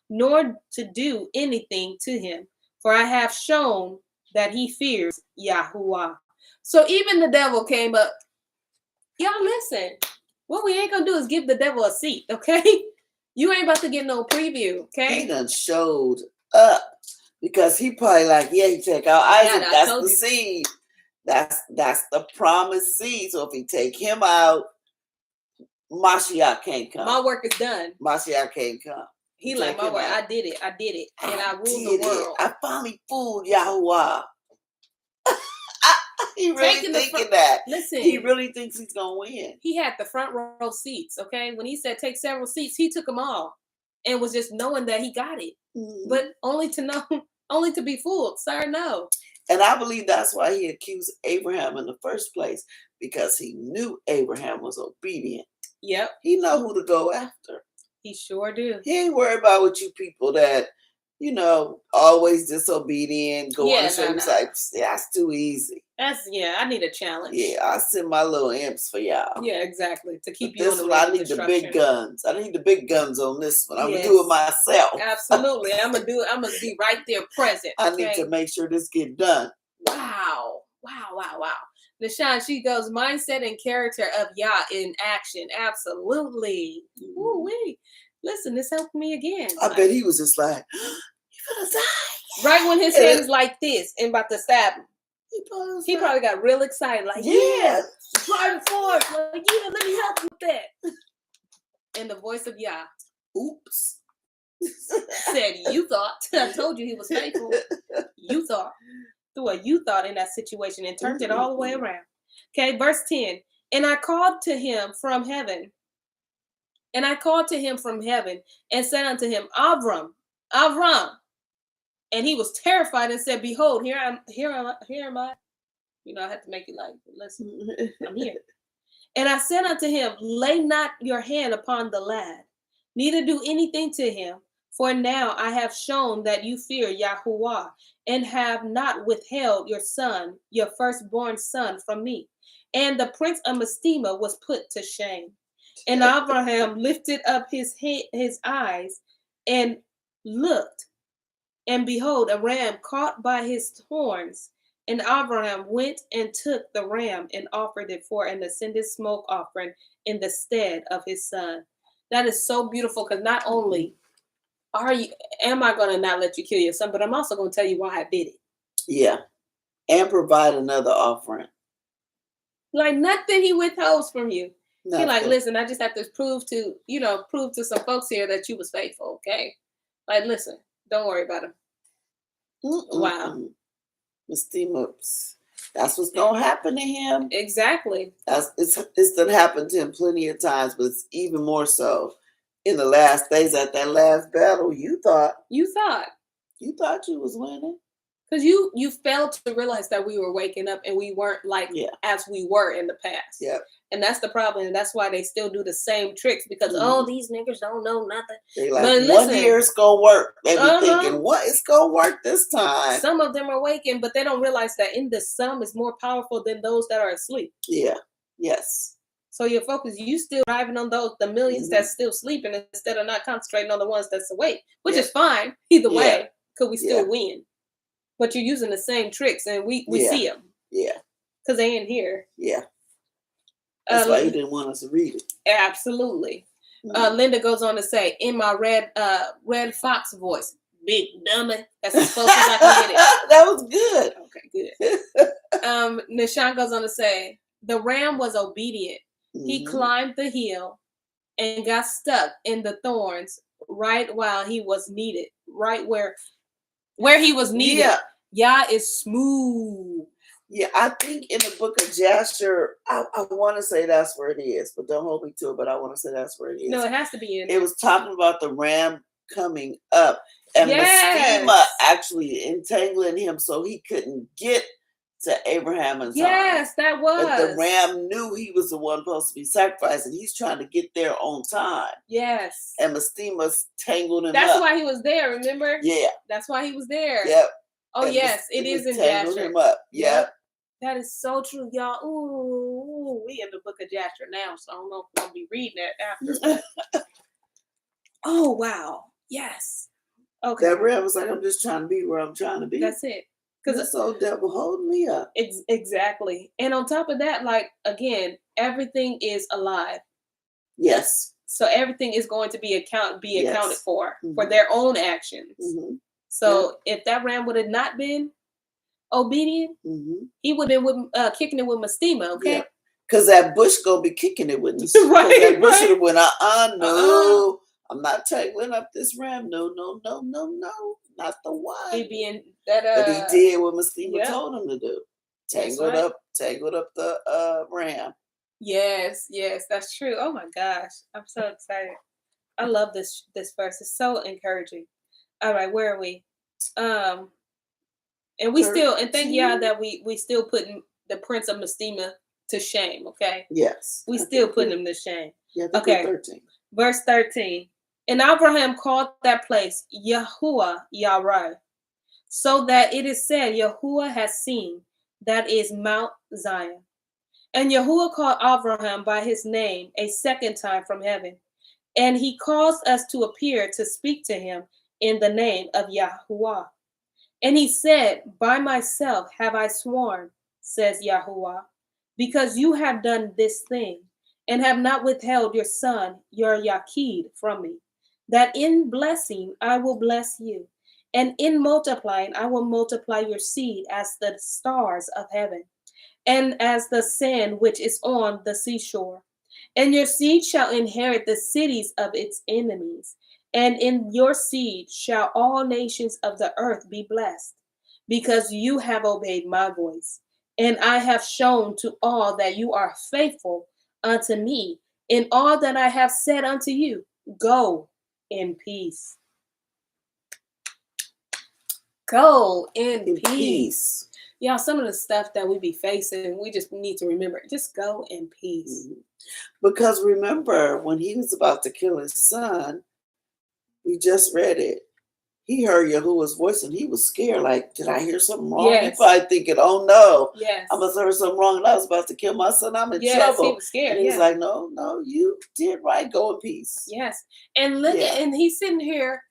nor to do anything to him, for I have shown that he fears Yahuwah. So even the devil came up. Y'all listen, what we ain't gonna do is give the devil a seat, okay? You ain't about to get no preview, okay? He done showed up because he probably like, he take out Isaac. That's the seed. That's the promised seed. So if he take him out, Mashiach can't come. My work is done. Mashiach can't come. He like, my work, I did it, and I ruled the world. I finally fooled Yahuwah. He really thinking that. Listen, he really thinks he's gonna win. He had the front row seats. Okay, when he said take several seats, he took them all, and was just knowing that he got it, but only to be fooled. Sir, no. And I believe that's why he accused Abraham in the first place, because he knew Abraham was obedient. Yep, he know who to go after. He sure do. He ain't worried about what you people that always disobedient, go on certain sites. That's too easy. I need a challenge. Yeah, I send my little imps for y'all. Yeah, exactly. To keep you this on the one, I need the big guns. I need the big guns on this one. I'm gonna do it myself. Absolutely. I'm gonna do it. I'm gonna be right there present. I need to make sure this get done. Wow. Nashawn, she goes, mindset and character of Yah in action. Absolutely. Ooh-wee. Listen, this helped me again. I bet he was just like, you're gonna die. Right when his hand is like this and about to stab him. He probably got real excited. Like, driving force. Like, yeah, let me help you with that. And the voice of Yah, oops, said, you thought. I told you he was faithful. You thought. Threw a you thought in that situation and turned it all the way around. Okay, verse 10. And I called to him from heaven. And I called to him from heaven and said unto him, Avram. And he was terrified and said, behold, here am I. You know, I had to make you like, listen, I'm here. And I said unto him, lay not your hand upon the lad, neither do anything to him. For now I have shown that you fear Yahuwah, and have not withheld your son, your firstborn son, from me. And the prince of Mestima was put to shame. And Abraham lifted up his eyes and looked, and behold, a ram caught by his horns. And Abraham went and took the ram and offered it for an ascended smoke offering in the stead of his son. That is so beautiful, because not only am I going to not let you kill your son, but I'm also going to tell you why I did it. Yeah. And provide another offering. Like, nothing he withholds from you. Nothing. He like, listen, I just have to prove to some folks here that you was faithful, okay? Like, listen, don't worry about him. Wow. Mestima, that's what's going to happen to him. Exactly. It's done happened to him plenty of times, but it's even more so in the last days. At that last battle, you thought you was winning. Because you failed to realize that we were waking up and we weren't as we were in the past. Yeah. And that's the problem. And that's why they still do the same tricks, because, these niggas don't know nothing. They like, but listen, 1 year it's going to work. They be thinking, what? It's going to work this time. Some of them are waking, but they don't realize that in the sum is more powerful than those that are asleep. Yeah. Yes. So your focus, you still driving on the millions that's still sleeping, instead of not concentrating on the ones that's awake, which is fine either way, because we still win. But you're using the same tricks, and we see them. Yeah. Because they ain't here. Yeah. That's why you didn't want us to read it. Absolutely. Linda goes on to say, in my red fox voice, big dummy. That's as close as I can get it. That was good. Okay, good. Nishan goes on to say, the ram was obedient. He climbed the hill and got stuck in the thorns right while he was needed. Right where he was needed. Yeah. Yah is smooth. Yeah, I think in the book of Jasher, I want to say that's where it is, but don't hold me to it, but I want to say that's where it is. No, it has to be in it. It was talking about the ram coming up, and Mestima actually entangling him so he couldn't get to Abraham in time. Yes, that was. But the ram knew he was the one supposed to be sacrificed, and he's trying to get there on time. Yes. And Mestima's tangled him That's up. why he was there, remember? Yeah. That's why he was there. Yep. Oh, and yes, it is in tangled Jasher. Him up. Yep. That is so true, y'all. Ooh, we in the book of Jasher now, so I don't know if we'll be reading that after. Oh, wow. Yes. Okay. That ram was like, I'm just trying to be where I'm trying to be. That's it. Because this old devil holding me up. Exactly. And on top of that, like, again, everything is alive. Yes. So everything is going to be accounted for their own actions. Mm-hmm. So if that ram would have not been obedient, he would have been kicking it with Mestima, okay? Because that bush gonna be kicking it with me. Right. That bush would have went, no, I'm not tangling up this ram. No, not the one. He being that. But he did what Mestima told him to do. Tangled up the ram. Yes, that's true. Oh my gosh, I'm so excited. I love this verse. It's so encouraging. All right, where are we? And we still, and thank y'all that we still putting the Prince of Mestima to shame, okay? Yes. We still putting him to shame. Yeah, okay. 13. Verse 13. And Abraham called that place Yahuwah Yireh, so that it is said, Yahuwah has seen, that is Mount Zion. And Yahuwah called Abraham by his name a second time from heaven. And he caused us to appear to speak to him in the name of Yahuwah. And he said, by myself have I sworn, says Yahuwah, because you have done this thing, and have not withheld your son, your Yaqid, from me, that in blessing I will bless you, and in multiplying I will multiply your seed as the stars of heaven, and as the sand which is on the seashore. And your seed shall inherit the cities of its enemies, and in your seed shall all nations of the earth be blessed, because you have obeyed my voice. And I have shown to all that you are faithful unto me in all that I have said unto you. Go in peace. Go in peace. Y'all, some of the stuff that we be facing, we just need to remember, just go in peace. Mm-hmm. Because remember, when he was about to kill his son, we just read it. He heard Yahuwah's voice and he was scared. Like, did I hear something wrong? Yes. He probably thinking, oh no, yes. I must have heard something wrong and I was about to kill my son. I'm in trouble. He was scared. And he was like, no, you did right. Go in peace. Yes. And look at, and he's sitting here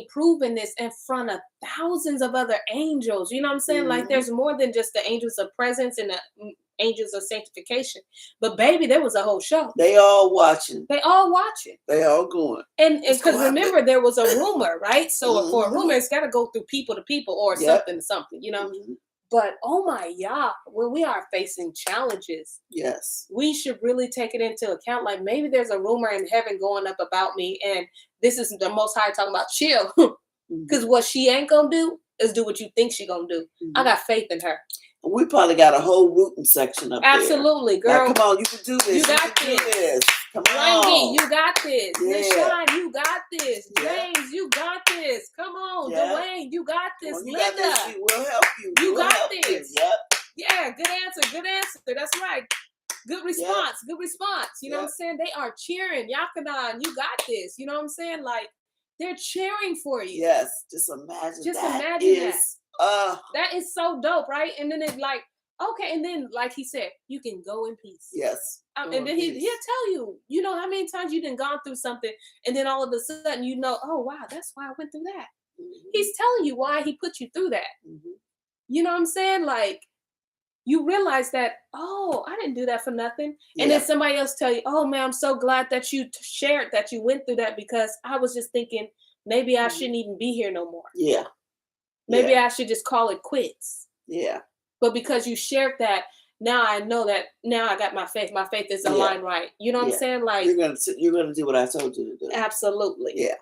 proving this in front of thousands of other angels. You know what I'm saying? Like, there's more than just the angels of presence and the angels of sanctification. But baby, there was a whole show. They all watching. They all watching. They all going. And because remember, there was a rumor, right? So for a rumor, it's got to go through people to people or something to something, you know? But oh my Yah, when we are facing challenges, yes, we should really take it into account. Like, maybe there's a rumor in heaven going up about me, and this is the Most High talking about chill. Because what she ain't gonna do is do what you think she gonna do. I got faith in her. We probably got a whole rooting section up there. Absolutely, girl. Like, come on, you can do this. You got this. Come on. Rangi, you got this. Yeah. Nishan, you got this. James, you got this. Come on, Dwayne, you got this. You Linda, got this. We will help you. You we'll got help this. You. Yep. Yeah, good answer. Good answer. That's right. Good response. Good response. You know what I'm saying? They are cheering. Yakanan, you got this. You know what I'm saying? Like, they're cheering for you. Yes. Just imagine that. That is so dope, right? And then it's like, okay, and then like he said, you can go in peace. Yes. And then he'll tell you, you know how many times you done gone through something, and then all of a sudden you know, oh wow, that's why I went through that. He's telling you why he put you through that. You know what I'm saying? Like, you realize that, oh, I didn't do that for nothing. And then somebody else tell you, oh man, I'm so glad that you shared that you went through that, because I was just thinking maybe I shouldn't even be here no more. Yeah. Maybe I should just call it quits. Yeah. But because you shared that, now I know that now I got my faith. My faith is aligned right. You know what I'm saying? Like, you're gonna do what I told you to do. Absolutely. Yeah.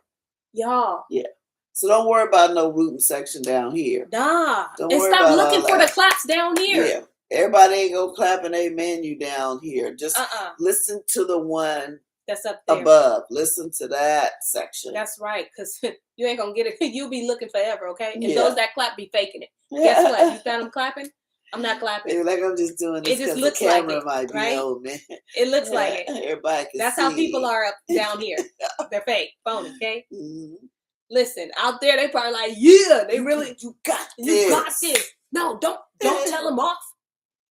Y'all. Yeah. So don't worry about no rooting section down here. Nah. And stop looking for the claps down here. Yeah. Everybody ain't gonna clap and amen you down here. Just listen to the one that's up there above. Listen to that section. That's right, because you ain't gonna get it. You'll be looking forever, okay? And those that clap be faking it. Guess what? You found them clapping? I'm not clapping. They're like, I'm just doing this because the camera might be old, man. It looks like it. Everybody can That's see. how people are up down here. They're fake, phony, okay? Listen, out there they probably like, yeah, they really, you got this. No, don't tell them off.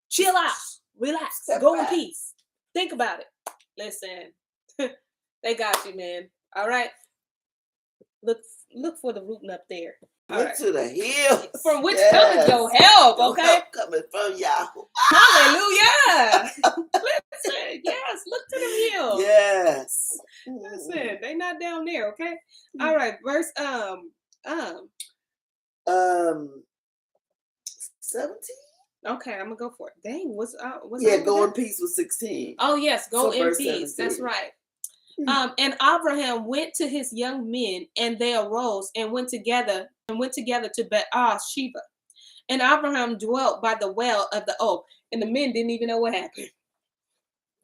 Chill out, relax, go in peace. Think about it. Listen, they got you, man. All right. Look for the rooting up there. Look to the hills. From which cometh your help, okay? Help coming from Yahoo. Hallelujah. Listen, yes, look to the hills. Yes. Listen, they not down there, okay? All right, verse 17. Okay, I'm gonna go for it. Dang, what's go in peace with 16. Oh yes, go in peace. 17. That's right. And Abraham went to his young men, and they arose and went together to Sheba. And Abraham dwelt by the well of the oak, and the men didn't even know what happened.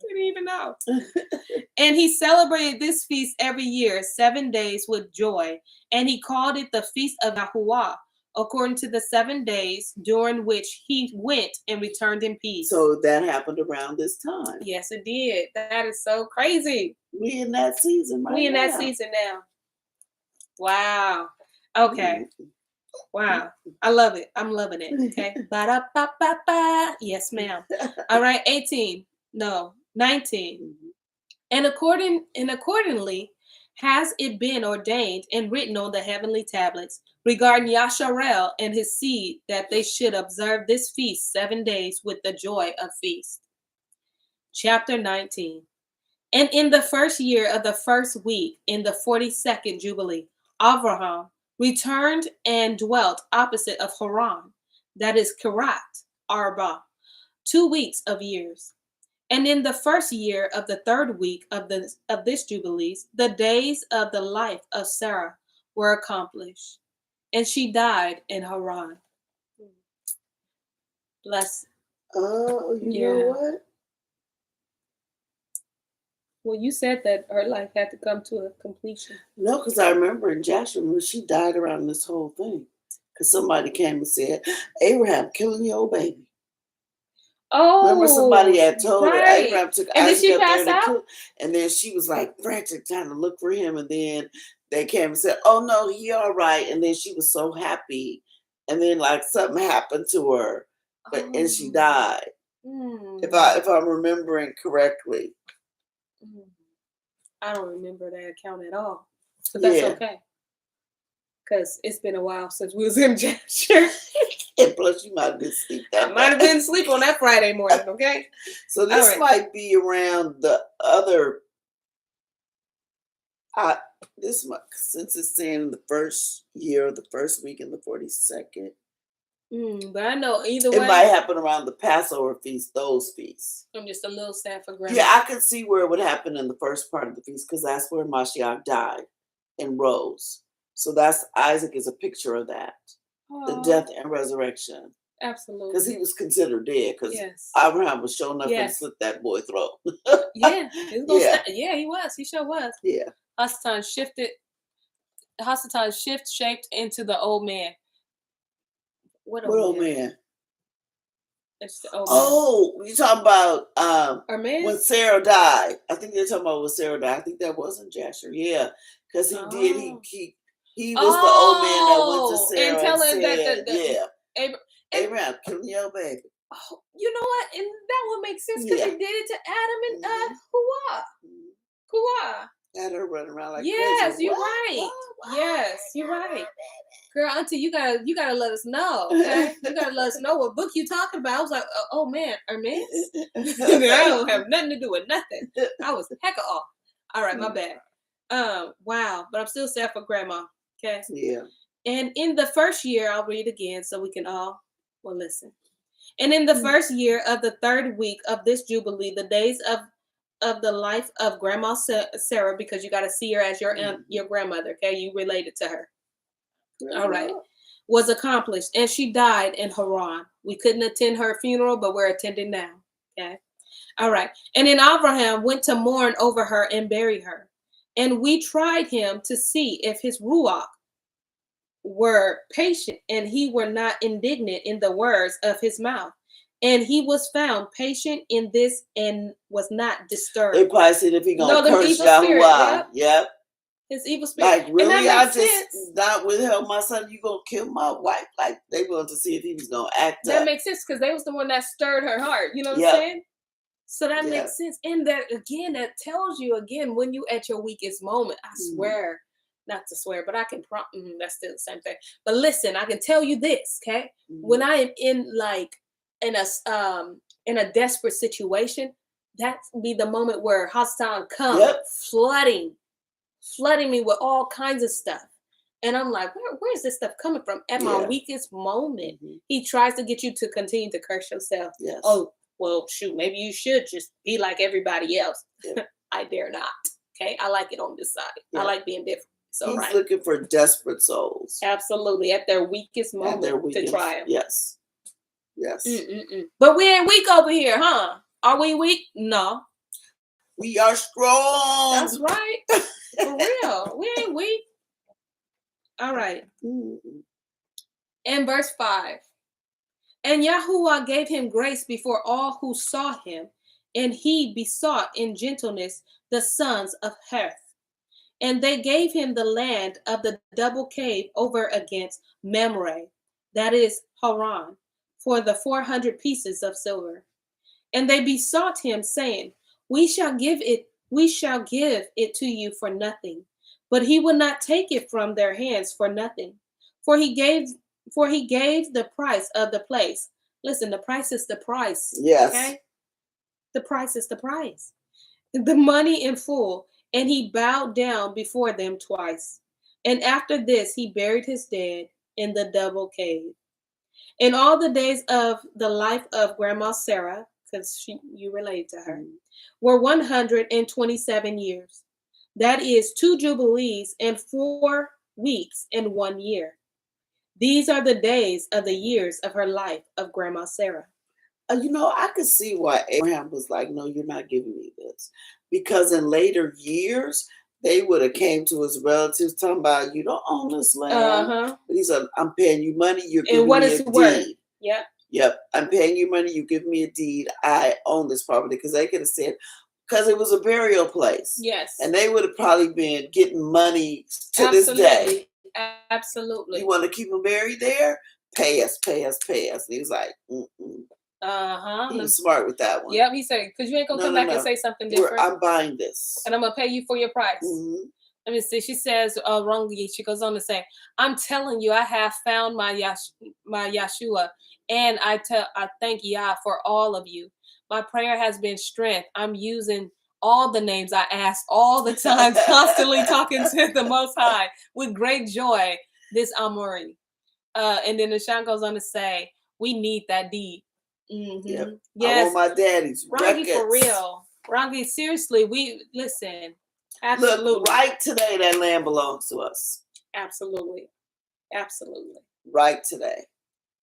Didn't even know. And he celebrated this feast every year, 7 days with joy, and he called it the Feast of Yahuwah, according to the 7 days during which he went and returned in peace. So that happened around this time. Yes, it did. That is so crazy. We in that season right now. We in that season now. Wow. Okay. Wow. I love it. I'm loving it. Okay. Ba-da-ba-ba-ba. Yes, ma'am. All right. 18. No. 19. And accordingly has it been ordained and written on the heavenly tablets regarding Yasharel and his seed, that they should observe this feast 7 days with the joy of feast. Chapter 19. And in the first year of the first week, in the 42nd Jubilee, Abraham returned and dwelt opposite of Haran, that is Kirat Arba, 2 weeks of years. And in the first year of the 3rd week of this Jubilees, the days of the life of Sarah were accomplished, and she died in Haran. Bless. Oh, you know what? Well, you said that her life had to come to a completion. No, because I remember in Joshua when she died around this whole thing. Because somebody came and said, Abraham killing your old baby. Oh, remember somebody had told her right. Abraham took And then Isaac she up there passed to out? kill, and then she was like frantic trying to look for him, and then they came and said, "Oh no, he all right," and then she was so happy, and then like something happened to her, and she died. If I'm remembering correctly. I don't remember that account at all, but that's okay. Because it's been a while since we was in Jasher. And plus, you might have been asleep that I might have been asleep on that Friday morning, okay? So this might be around the other... since it's saying in the first year of the first week in the 42nd. But I know either way. It might happen around the Passover feast, those feasts. I'm just a little sad for grandma. Yeah, I could see where it would happen in the first part of the feast because that's where Mashiach died and rose. So that's Isaac is a picture of that. The death and resurrection. Absolutely. Because he was considered dead because Abraham was showing up and slit that boy's throat. He was. He sure was. Yeah. Hasatan shaped into the old man. What old man? It's the old man. You talking about when Sarah died. I think they're talking about when Sarah died. I think that wasn't Jasher. Yeah. Because he was the old man that went to Sarah and said, Abraham, kill your baby. Oh, you know what? And that would make sense because he did it to Adam and Hua. Had her running around like crazy. You're right. Yes, you're right. Girl, auntie, you gotta let us know. Okay? You gotta let us know what book you talking about. I was like, oh man, Hermes? I don't have nothing to do with nothing. I was heck of off. All right, my bad. Wow, but I'm still sad for grandma. Okay. Yeah. And in the first year, I'll read again so we can all listen. And in the first year of the 3rd week of this Jubilee, the days of the life of Grandma Sarah, because you got to see her as your grandmother, okay? You related to her. All right. Was accomplished, and she died in Haran. We couldn't attend her funeral, but we're attending now, okay? All right. And then Abraham went to mourn over her and bury her. And we tried him to see if his ruach were patient, and he were not indignant in the words of his mouth. And he was found patient in this and was not disturbed. They probably said if he gonna curse Yahuwah. Yep. His evil spirit. Like, really? I just not withheld my son. You gonna kill my wife? Like, they wanted to see if he was gonna act that up. Makes sense because they was the one that stirred her heart. You know what I'm saying? So that makes sense. And that again, that tells you again when you at your weakest moment. I swear, not to swear, but I can that's still the same thing. But listen, I can tell you this, okay? When I am in a desperate situation, that be the moment where Hassan comes flooding me with all kinds of stuff. And I'm like, where's this stuff coming from? At my weakest moment, he tries to get you to continue to curse yourself. Yes. Oh, well, shoot, maybe you should just be like everybody else. I dare not. Okay, I like it on this side. I like being different. So he's looking for desperate souls. Absolutely, at their weakest moment to try them. Yes. But we ain't weak over here, huh? Are we weak? No. We are strong. That's right. For real. We ain't weak. All right. In verse 5. And Yahuwah gave him grace before all who saw him, and he besought in gentleness the sons of Heth. And they gave him the land of the double cave over against Mamre, that is Haran, for the 400 pieces of silver. And they besought him, saying, We shall give it to you for nothing. But he would not take it from their hands for nothing. For he gave the price of the place. Listen, the price is the price. Yes. Okay? The price is the price. The money in full. And he bowed down before them twice. And after this, he buried his dead in the double cave. In all the days of the life of Grandma Sarah, because you relate to her, were 127 years. That is 2 jubilees and 4 weeks in 1 year. These are the days of the years of her life of Grandma Sarah. I could see why Abraham was like, no, you're not giving me this. Because in later years, they would have came to his relatives talking about, you don't own this land. He said, I'm paying you money, you're giving me a deed. Yep. I'm paying you money, you give me a deed. I own this property. Because they could have said, because it was a burial place. Yes. And they would have probably been getting money to this day. Absolutely. You want to keep him buried there? Pay us, pay us, pay us. And he was like, He was smart with that one. Yep, he said, because you ain't going to come back and say something different. I'm buying this. And I'm going to pay you for your price. Let me see. She says, wrongly, she goes on to say, I'm telling you, I have found my Yeshua, and I thank Yah for all of you. My prayer has been strength. I'm using all the names I ask all the time, constantly talking to the Most High with great joy, this Amori. And then the Shan goes on to say, we need that deed. Yep. Yes. I want my daddy's Rangi, for real. Rangi, seriously, we listen. Absolutely. Look, right today, that land belongs to us. Absolutely. Absolutely. Right today.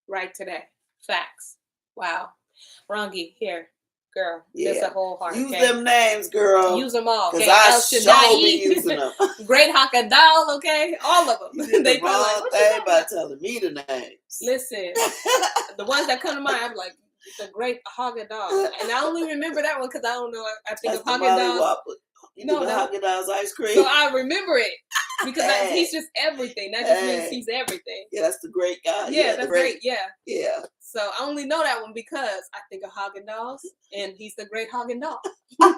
Right today. Facts. Wow. Rangi, here, girl. Yeah. There's a whole heart. Use them names, girl. Use them all. Because I sure be using them. Great Hakadal, okay? All of them. You did the wrong thing by telling me the names. Listen, the ones that come to mind, I'm like, the Great Haagen-Dazs. And I only remember that one because I don't know. I think of Haagen-Dazs. Haagen-Dazs ice cream. So I remember it because he's just everything. That just means he's everything. Yeah, that's the great guy. Yeah, that's great. Yeah. Yeah. So I only know that one because I think of Haagen-Dazs and he's the Great Haagen-Dazs. And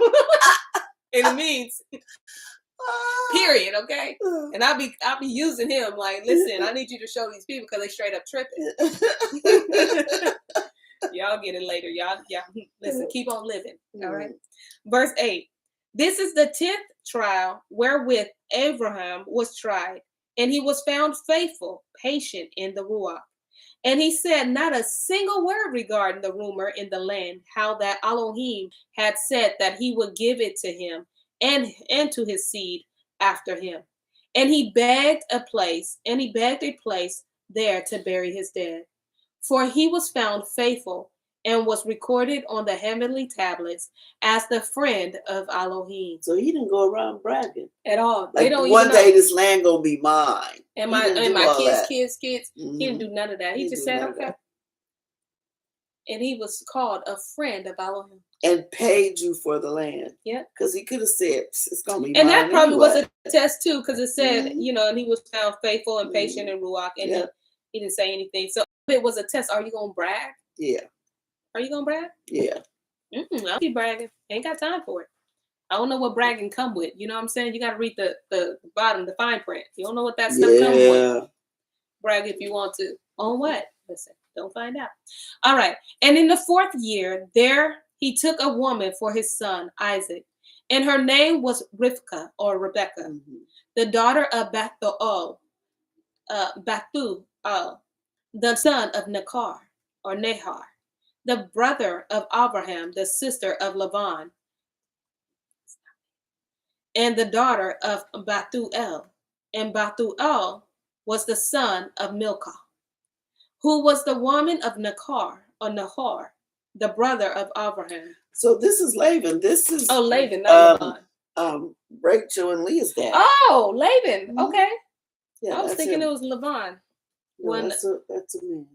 it means period, okay? And I'll be using him like, listen, I need you to show these people because they straight up tripping. Y'all get it later. Y'all, listen, keep on living. All right. Verse 8. This is the 10th trial wherewith Abraham was tried, and he was found faithful, patient in the Ruach. And he said not a single word regarding the rumor in the land, how that Elohim had said that he would give it to him and to his seed after him. And he begged a place there to bury his dead. For he was found faithful and was recorded on the heavenly tablets as the friend of Elohim. So he didn't go around bragging at all. Like, they don't one even day know. This land gonna be mine. And my kids. Mm-hmm. He didn't do none of that. He just said, okay. And he was called a friend of Elohim. And paid you for the land. Yeah. Because he could have said, it's going to be and mine. And that probably was a test too, because it said, and he was found faithful and patient in Ruach, and he didn't say anything. So it was a test. Are you going to brag? Yeah. Are you going to brag? Yeah. I'll be bragging. Ain't got time for it. I don't know what bragging come with. You know what I'm saying? You got to read the bottom, the fine print. You don't know what that stuff comes with. Brag if you want to. On what? Listen, don't find out. All right. And in the 4th year, there he took a woman for his son, Isaac. And her name was Rivka or Rebecca, the daughter of Bethuel, the son of Nahor, the brother of Abraham, the sister of Laban, and the daughter of Bethuel. And Bethuel was the son of Milcah, who was the woman of Nahor, the brother of Abraham. So this is Laban. This is Laban, not Laban. Rachel and Leah's dad. Oh, Laban. Okay. Yeah, I was thinking it was Laban. No, that's a man.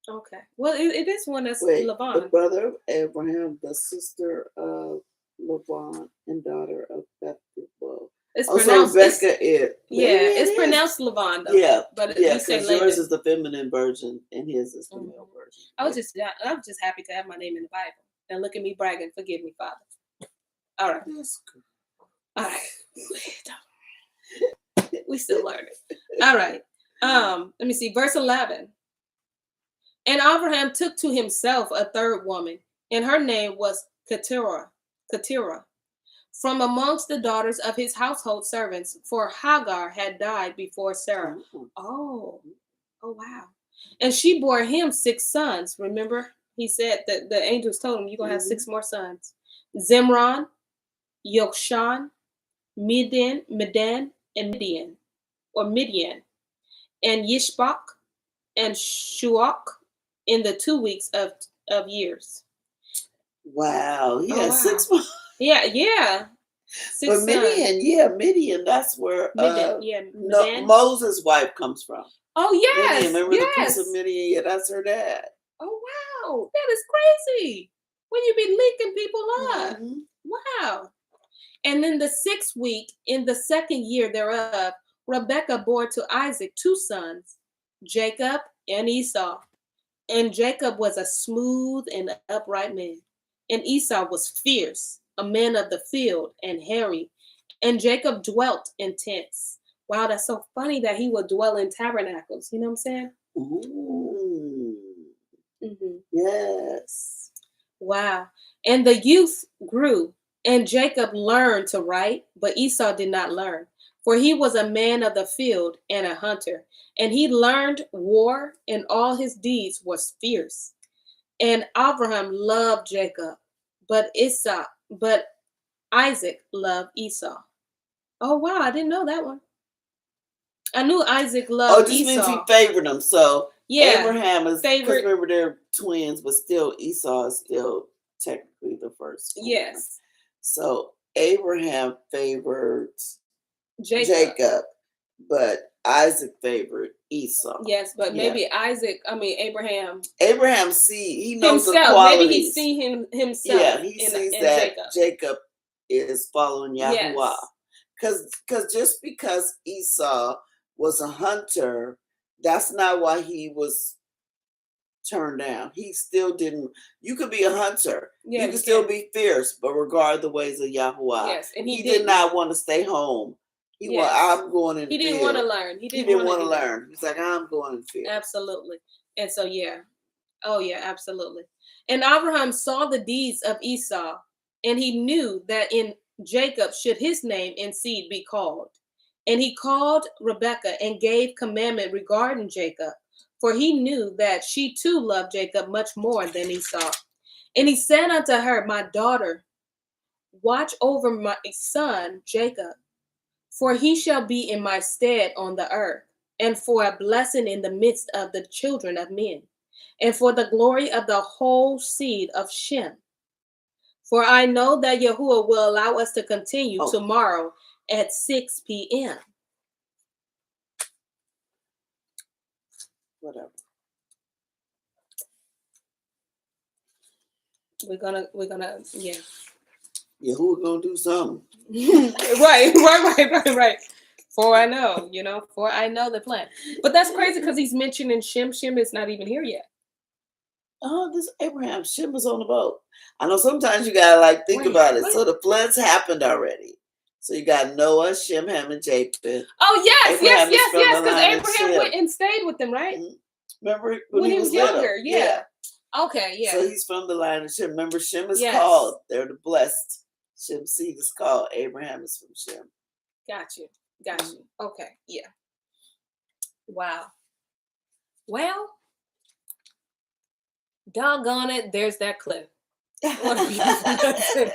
Okay. Well, it is one that's Laban. The brother of Abraham, the sister of Laban, and daughter of Bethuel. It's pronounced Rebecca is. Yeah, it's pronounced Laban though. Yeah, but you say yours is the feminine version and his is the male version. I'm just happy to have my name in the Bible. And look at me bragging. Forgive me, Father. All right. That's good. All right. We still learning. All right. Let me see. Verse 11. And Abraham took to himself a 3rd woman, and her name was Keturah, from amongst the daughters of his household servants, for Hagar had died before Sarah. Oh, wow. And she bore him 6 sons. Remember, he said that the angels told him, you're going to have 6 more sons. Zimron, Yokshan, Medan, and Midian, and Yishbak, and Shuach in the 2 weeks of years. Wow. Yeah, Oh, wow. 6 more. Yeah. 6 But Midian, that's where Moses' wife comes from. Oh, yes. Midian, remember the piece of Midian? Yeah, that's her dad. Oh, wow. That is crazy. When you be linking people up. Mm-hmm. Wow. And in the 6th week, in the 2nd year thereof, Rebekah bore to Isaac 2 sons, Jacob and Esau. And Jacob was a smooth and upright man, and Esau was fierce, a man of the field and hairy. And Jacob dwelt in tents. Wow, that's so funny that he would dwell in tabernacles. You know what I'm saying? Ooh. Mm-hmm. Yes. Wow. And the youth grew, and Jacob learned to write, but Esau did not learn, for he was a man of the field and a hunter. And he learned war, and all his deeds was fierce. And Abraham loved Jacob, but Isaac loved Esau. Oh, wow, I didn't know that one. I knew Isaac loved Esau. Oh, this means he favored him. So yeah, Abraham is, because remember they're twins, but still Esau is still technically the first. Yes. So Abraham favored Jacob, but Isaac favored Esau. Yes, but maybe Abraham. He knows himself. The qualities. Maybe he see himself. Yeah, he sees that Jacob is following Yahuwah. Because just because Esau was a hunter, that's not why he was turned down. He still didn't. You could be a hunter. Yeah, you could still be fierce, but regard the ways of Yahuwah. Yes, and he did not want to stay home. I'm going in. He didn't want to learn. He didn't want to learn. He's like, I'm going in field. Absolutely. And so absolutely. And Abraham saw the deeds of Esau, and he knew that in Jacob should his name and seed be called. And he called Rebekah and gave commandment regarding Jacob, for he knew that she too loved Jacob much more than Esau. And he said unto her, my daughter, watch over my son Jacob, for he shall be in my stead on the earth, and for a blessing in the midst of the children of men, and for the glory of the whole seed of Shem. For I know that Yahuwah will allow us to continue tomorrow at 6 p.m. Whatever. We're gonna, yeah. Yahuwah gonna do something. Right. For I know the plan. But that's crazy because he's mentioning Shem. Shem is not even here yet. Oh, this Abraham. Shem was on the boat. I know sometimes you gotta think about it. So the floods happened already. So you got Noah, Shem, Ham, and Japheth. Oh yes, because Abraham went and stayed with them, right? Remember when he was younger? Yeah. Okay, yeah. So he's from the line of Shem. Remember, Shem is called. They're the blessed. Shem's seed is called. Abraham is from Shem. Got you. Okay, yeah. Wow. Well, doggone it, there's that clip. What a beautiful lesson.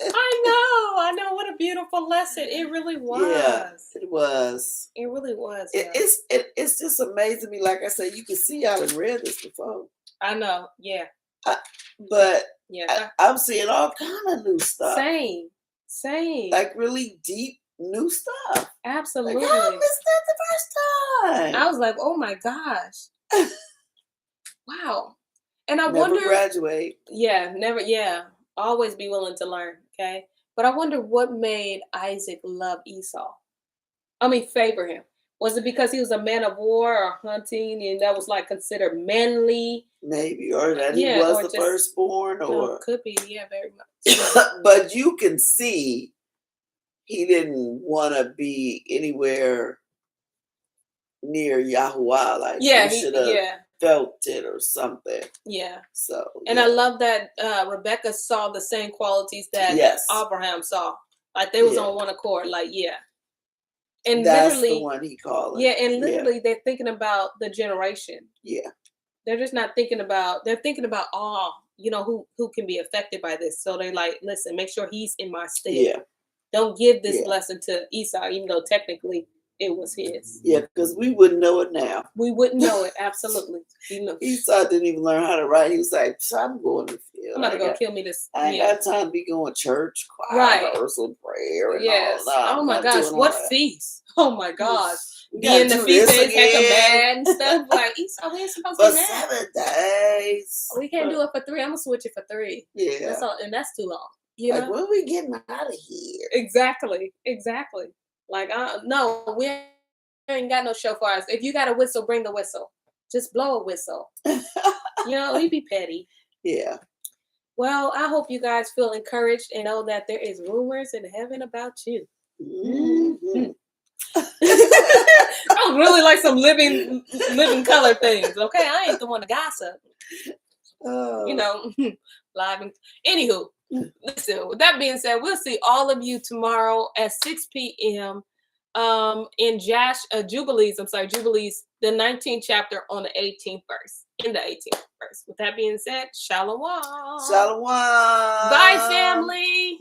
I know. What a beautiful lesson. It really was. Yeah, it was. It really was. It's just amazing to me. Like I said, you can see I done read this before. I know. Yeah. But I'm seeing all kind of new stuff. Same. Like really deep new stuff. Absolutely. Like, I missed that the first time. I was like, oh my gosh. Wow. And I never wonder. Graduate. Yeah, never. Yeah, always be willing to learn. Okay, but I wonder what made Isaac love Esau. Favor him. Was it because he was a man of war or hunting, and that was considered manly? Maybe, or that he was the firstborn, or could be. Yeah, very much. But you can see he didn't want to be anywhere near Yahuwah. He should have felt it or something. Yeah. So. And I love that Rebekah saw the same qualities that Abraham saw. They was on one accord. And that's literally, the one he called it. Yeah, and literally they're thinking about the generation. Yeah. They're just not thinking about, they're thinking about all, who can be affected by this. So they're like, listen, make sure he's in my stead. Yeah. Don't give this blessing to Esau, even though technically it was his. Yeah, because we wouldn't know it now. We wouldn't know it, absolutely. Esau didn't even learn how to write. He was like, I'm going to the field. I'm about to go kill me this. I ain't got time to be going to church, choir, right. rehearsal, prayer, and yes. all that. Oh my gosh, what feast? Oh my gosh. We Be in the feast days, heck of mad and stuff. Like, Esau, we ain't supposed to be mad. 7 days. We can't do it for 3. I'm going to switch it for 3. Yeah. That's all, and that's too long. Like, when we getting out of here? Exactly. Like, no, we ain't got no shofars. If you got a whistle, bring the whistle. Just blow a whistle. We be petty. Yeah. Well, I hope you guys feel encouraged and know that there is rumors in heaven about you. Mm-hmm. I would really like some living color things. Okay, I ain't the one to gossip. Live. Anywho, listen. With that being said, we'll see all of you tomorrow at 6 p.m. In Jubilees. Jubilees, the 19th chapter on the 18th verse. In the 18th verse. With that being said, shalom. Shalom. Bye, family.